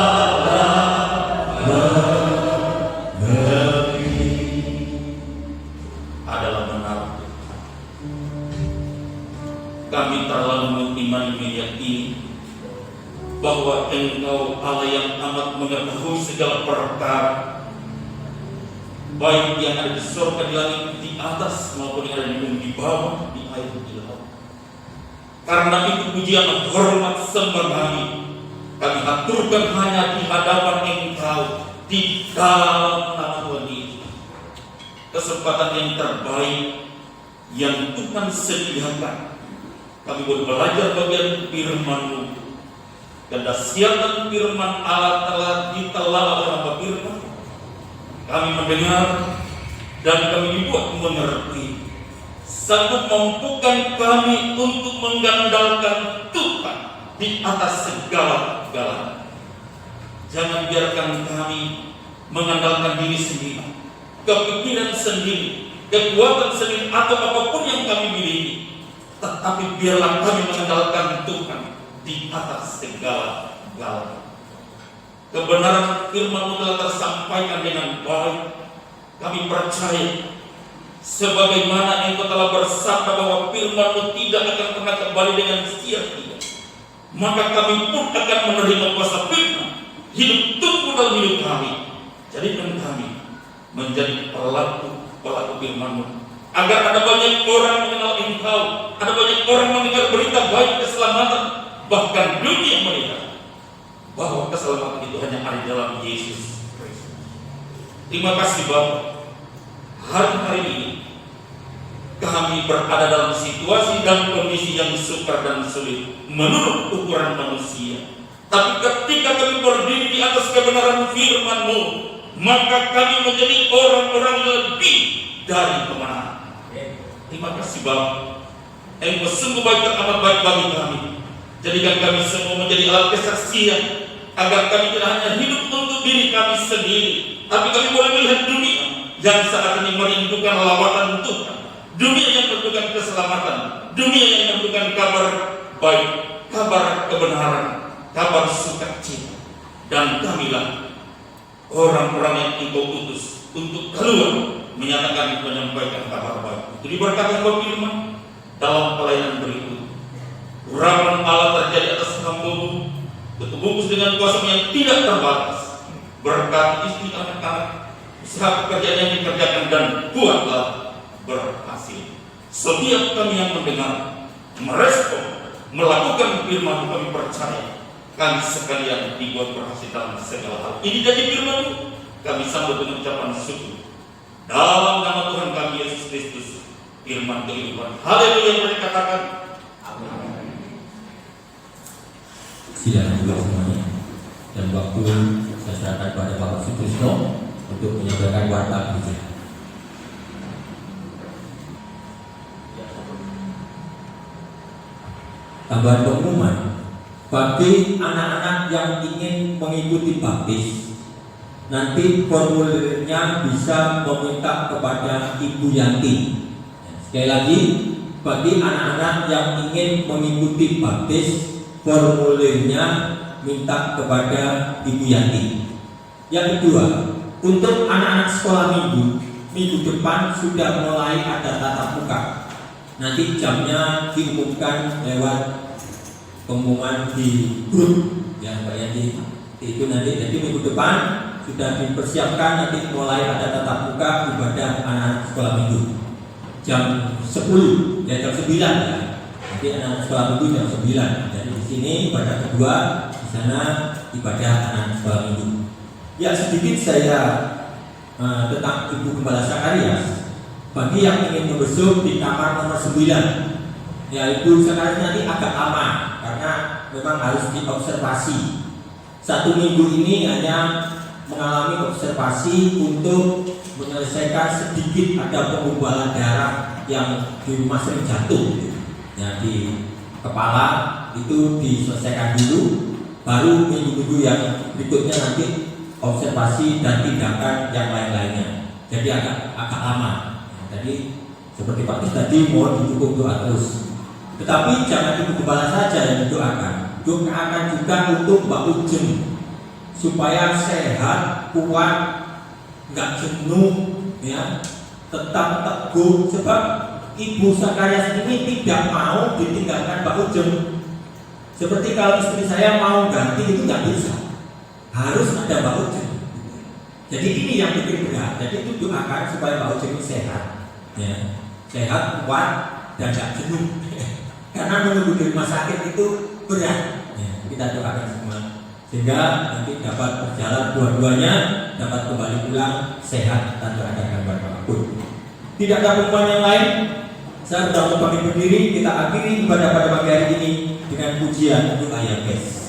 mengerti. Adalah benar. Kami terlalu mengimani meyakini bahwa Engkau Allah yang amat mengetahui segala perkara, baik yang ada di surga di langit di atas maupun yang ada di bumi di bawah di air di laut. Karena itu pujian hormat sembah kami aturkan hanya di hadapan Engkau di dalam nama Tuhan Yesus. Kesempatan yang terbaik yang Tuhan sediakan, kami boleh belajar bagian firman-Mu. Dan dahsyatan firman Allah telah ditelah oleh hamba firman. Kami mendengar dan kami dibuat mengerti, sanggup mampukan kami untuk mengandalkan Tuhan di atas segala-galanya. Jangan biarkan kami mengandalkan diri sendiri, kepikiran sendiri, kekuatan sendiri atau apapun yang kami miliki, tetapi biarlah kami mengandalkan Tuhan di atas segala-galanya. Kebenaran firman-Mu telah tersampaikan dengan baik. Kami percaya sebagaimana Engkau telah bersabda bahwa firman-Mu tidak akan pernah kembali dengan sia-sia, maka kami pun akan menerima kuasa firman hidup tumbuh dalam hidup kami. Jadikan kami menjadi pelaku firman-Mu, agar ada banyak orang mengenal Engkau, ada banyak orang mendengar berita baik keselamatan, bahkan dunia melihat bahwa keselamatan itu hanya ada dalam Yesus Terima kasih Bapak. Hari ini kami berada dalam situasi dan kondisi yang sukar dan sulit menurut ukuran manusia. Tapi ketika kami berdiri di atas kebenaran firman-Mu, maka kami menjadi orang-orang yang lebih dari kemenangan. Terima kasih Bapak. Engkau sungguh baik dan amat baik bagi kami. Jadikan kami semua menjadi alat kesaksian, agar kami tidak hanya hidup untuk diri kami sendiri, tapi kami boleh melihat dunia yang saat ini merindukan lawatan Tuhan, dunia yang merindukan keselamatan, dunia yang merindukan kabar baik, kabar kebenaran, kabar sukacita. Dan kamilah orang-orang yang Engkau utus untuk keluar menyatakan, menyampaikan kabar baik. Itu diberkati Engkau firman dalam pelayanan berikut. Urapan Allah terjadi atas hamba-Mu, terbungkus dengan kuasa yang tidak terbatas. Berkati istri anak-anak, usaha pekerjaan yang dikerjakan, dan buatlah berhasil. Setiap kami yang mendengar, merespon, melakukan firman, kami percaya kami sekalian dibuat berhasil dalam segala hal. Ini jadi firman, kami sambut dengan ucapan syukur dalam nama Tuhan kami Yesus Kristus, firman kehidupan. Haleluya yang boleh katakan amin. Silakan juga semuanya. Dan waktu saya serahkan pada Bapak Sutrisno untuk menyampaikan warta gereja. Tambahan pengumuman bagi anak-anak yang ingin mengikuti baptis, nanti formulirnya bisa meminta kepada Ibu Yanti. Sekali lagi, bagi anak-anak yang ingin mengikuti baptis, formulirnya minta kepada Ibu Yanti. Yang kedua, untuk anak-anak sekolah minggu depan sudah mulai ada tatap muka. Nanti jamnya diumumkan lewat pengumuman di grup yang Pak Yanti. Itu nanti, jadi minggu depan sudah dipersiapkan, nanti mulai ada tatap muka ibadah anak-anak sekolah minggu jam 10, ya jam 9 ya. Nanti anak sekolah minggu jam 9. Jadi di sini ibadah kedua, di sana ibadah anak sekolah minggu. Ya, sedikit saya tentang Ibu Gembala Sakarias. Bagi yang ingin membesuk di kamar nomor 9, ya Ibu Sakarias nanti agak lama karena memang harus diobservasi. 1 minggu ini hanya mengalami observasi untuk menyelesaikan sedikit ada pengumbalan darah yang di rumah sering jatuh. Ya, di kepala itu diselesaikan dulu, baru minggu-minggu yang berikutnya nanti observasi dan tindakan yang lain-lainnya. Jadi agak lama. Jadi seperti Pak Kis tadi mohon cukup doa terus. Tetapi jangan Ibu Gembala saja yang didoakan. Doakan juga untuk Mbak Ujeng supaya sehat, kuat, nggak jenuh, ya, tetap teguh. Sebab Ibu Sakarias ini tidak mau ditinggalkan Mbak Ujeng. Seperti kalau istri saya mau ganti itu nggak bisa, harus ada Mbak Ujeng. Jadi ini yang bikin berat. Jadi itu doakan supaya Mbak Ujeng ini sehat, ya, sehat, kuat, dan nggak jenuh. Karena menunggu di rumah sakit itu berat. Ya, kita doakan semua sehingga nanti dapat berjalan dua-duanya, dapat kembali pulang sehat tanpa ada gangguan apapun. Tidak ada pengumuman yang lain. Saya sudah mau pamit berdiri. Kita akhiri ibadah pada pagi hari ini dengan pujian untuk Ayah Kes.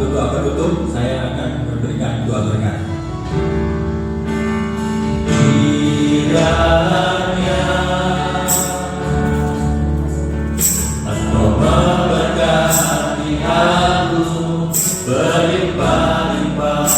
Doa penutup, saya akan memberikan doa berkat. Kiranya Engkau memberkati aku berlimpah-limpah,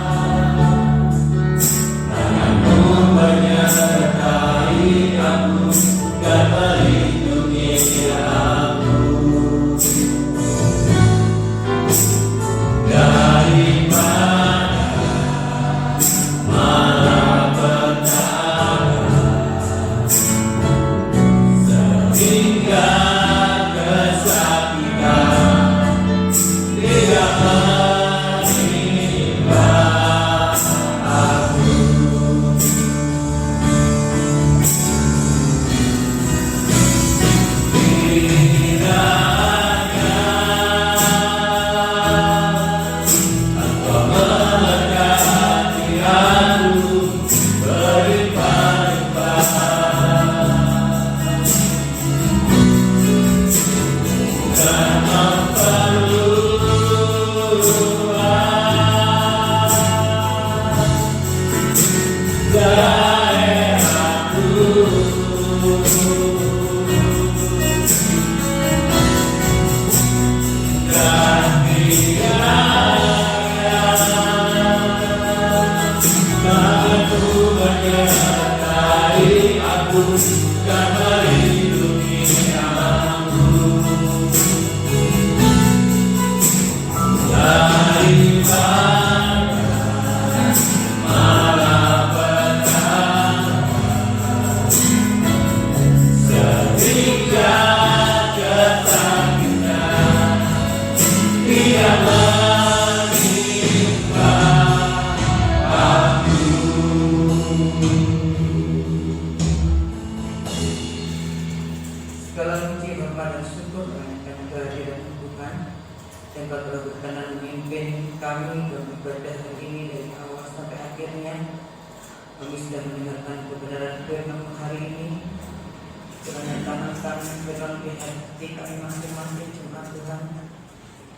dan tanganmu banyak Segala puji, hormat dan syukur karena kehadiran Tuhan yang telah berkenan memimpin kami dalam ibadah hari ini dari awal sampai akhirnya. Kami sudah mendengarkan kebenaran firman hari ini. Kiranya tangan kami dalam di hati kami masing-masing jemaat Tuhan.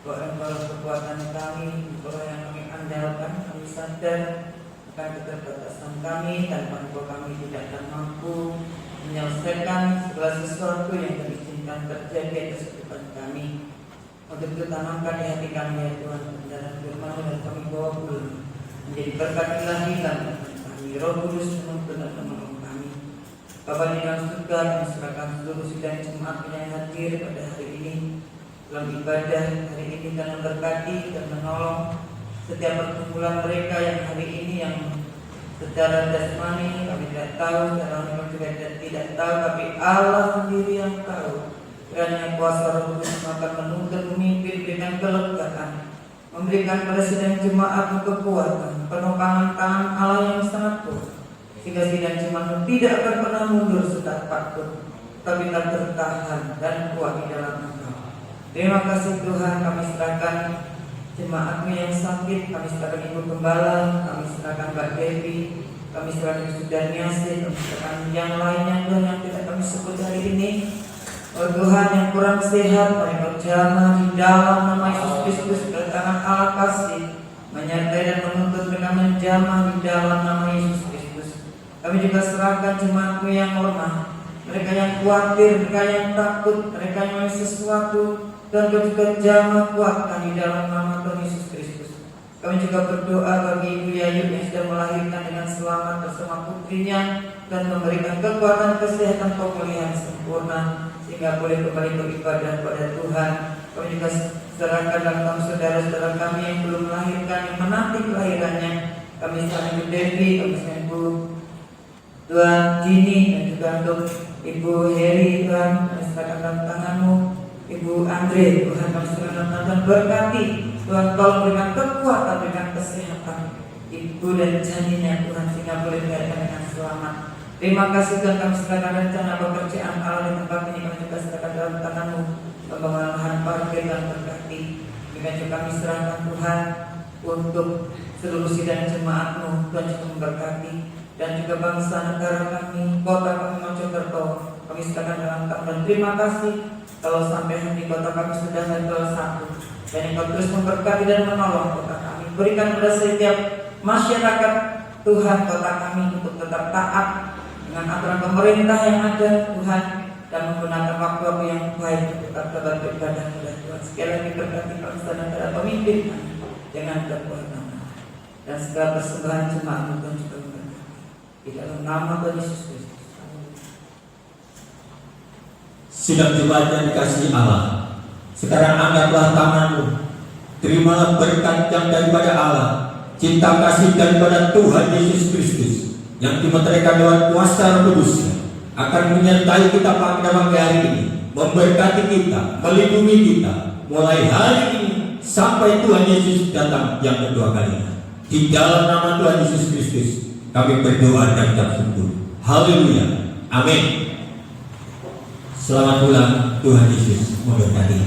Engkau kekuatan kami, Engkau yang kami andalkan. Kami sadar akan keterbatasan kami, tanpa Engkau kami tidak akan mampu menyelesaikan segala sesuatu yang diizinkan terjadi atas kehidupan kami. Untuk itu tanamkan di hati kami ya Tuhan kebenaran firman dan kami bawa pulang menjadi berkat ilahi dalam kami. Roh Kudus menuntun dan menolong kami. Bapa di dalam surga, kami serahkan seluruh sidang jemaat yang hadir pada hari ini dalam ibadah hari ini dan memberkati dan menolong setiap perkumpulan mereka yang hari ini yang secara jasmani kami tidak tahu, secara rohani juga tidak tahu, tapi Allah sendiri yang tahu. Kiranya kuasa Roh Kudus akan menuntun memimpin dengan kelegaan, memberikan pada sidang jemaat kekuatan, penopang tangan Allah yang sangat kuat, sehingga sidang jemaat tidak akan pernah mundur setapak pun, tapi tak bertahan dan kuat di dalam Engkau. Terima kasih Tuhan, kami serahkan jemaat-Mu yang sakit, kami serahkan Ibu Gembala, kami serahkan Mbak Devi, kami serahkan Sudan Yasin, kami serahkan yang lainnya Tuhan yang tidak kami sebut hari ini. Oh Tuhan yang kurang sehat, kami berjamaah di dalam nama Yesus Kristus, kedatangan Allah kasih, menyertai dan menuntut dengan menjamah di dalam nama Yesus Kristus. Kami juga serahkan jemaat-Mu yang lemah, mereka yang khawatir, mereka yang takut, mereka yang memiliki sesuatu, dan Kau juga jamah kuatkan di dalam nama Tuhan Yesus Kristus. Kami juga berdoa bagi Ibu Yayu yang sudah melahirkan dengan selamat bersama putrinya dan memberikan kekuatan kesehatan pemulihan sempurna sehingga boleh kembali beribadah kepada Tuhan. Kami juga serahkan dalam saudara-saudara kami yang belum melahirkan, yang menanti kelahirannya. Kami serahkan Ibu Devi, kami serahkan Ibu Tuhan Dini dan juga untuk Ibu Heri Tuhan, kami serahkan dalam tangan-Mu. Ibu Andre, Tuhan kami serahkan dan berkati Tuhan, tolong berikan kekuatan, berikan kesehatan Ibu dan janinnya Tuhan sehingga boleh melahirkan dengan selamat. Terima kasih Tuhan, kami serahkan rencana pekerjaan Allah di tempat ini, kami juga serahkan dalam tangan-Mu, pembangunan lahan parkir dan berkati. Juga kami serahkan Tuhan untuk seluruh sidang jemaat-Mu, Tuhan juga memberkati, dan juga bangsa negara kami, kota kami Mojokerto, kami serahkan dalam tangan. Dan terima kasih kalau sampai hari kota kami sudah level 1, dan Engkau terus memberkati dan menolong kota kami. Berikan kepada setiap masyarakat Tuhan kota kami untuk tetap taat dengan aturan pemerintah yang ada Tuhan, dan menggunakan waktu yang baik untuk tetap beribadah kepada Tuhan. Sekali lagi berkati bangsa negara pemimpin dengan kekuatan dan segala persembahan jemaat Tuhan juga memberkati di dalam nama Tuhan Yesus Kristus. Sidang jemaat yang dikasihi Allah, sekarang angkatlah tanganmu, terimalah berkat yang daripada Allah, cinta kasih daripada Tuhan Yesus Kristus yang dimeteraikan dengan kuasa Roh Kudus akan menyertai kita pada pagi hari ini, memberkati kita, melindungi kita mulai hari ini sampai Tuhan Yesus datang yang kedua kalinya. Di dalam nama Tuhan Yesus Kristus kami berdoa dan ucap syukur. Haleluya. Amin. Selamat pulang, Tuhan Yesus memberkati.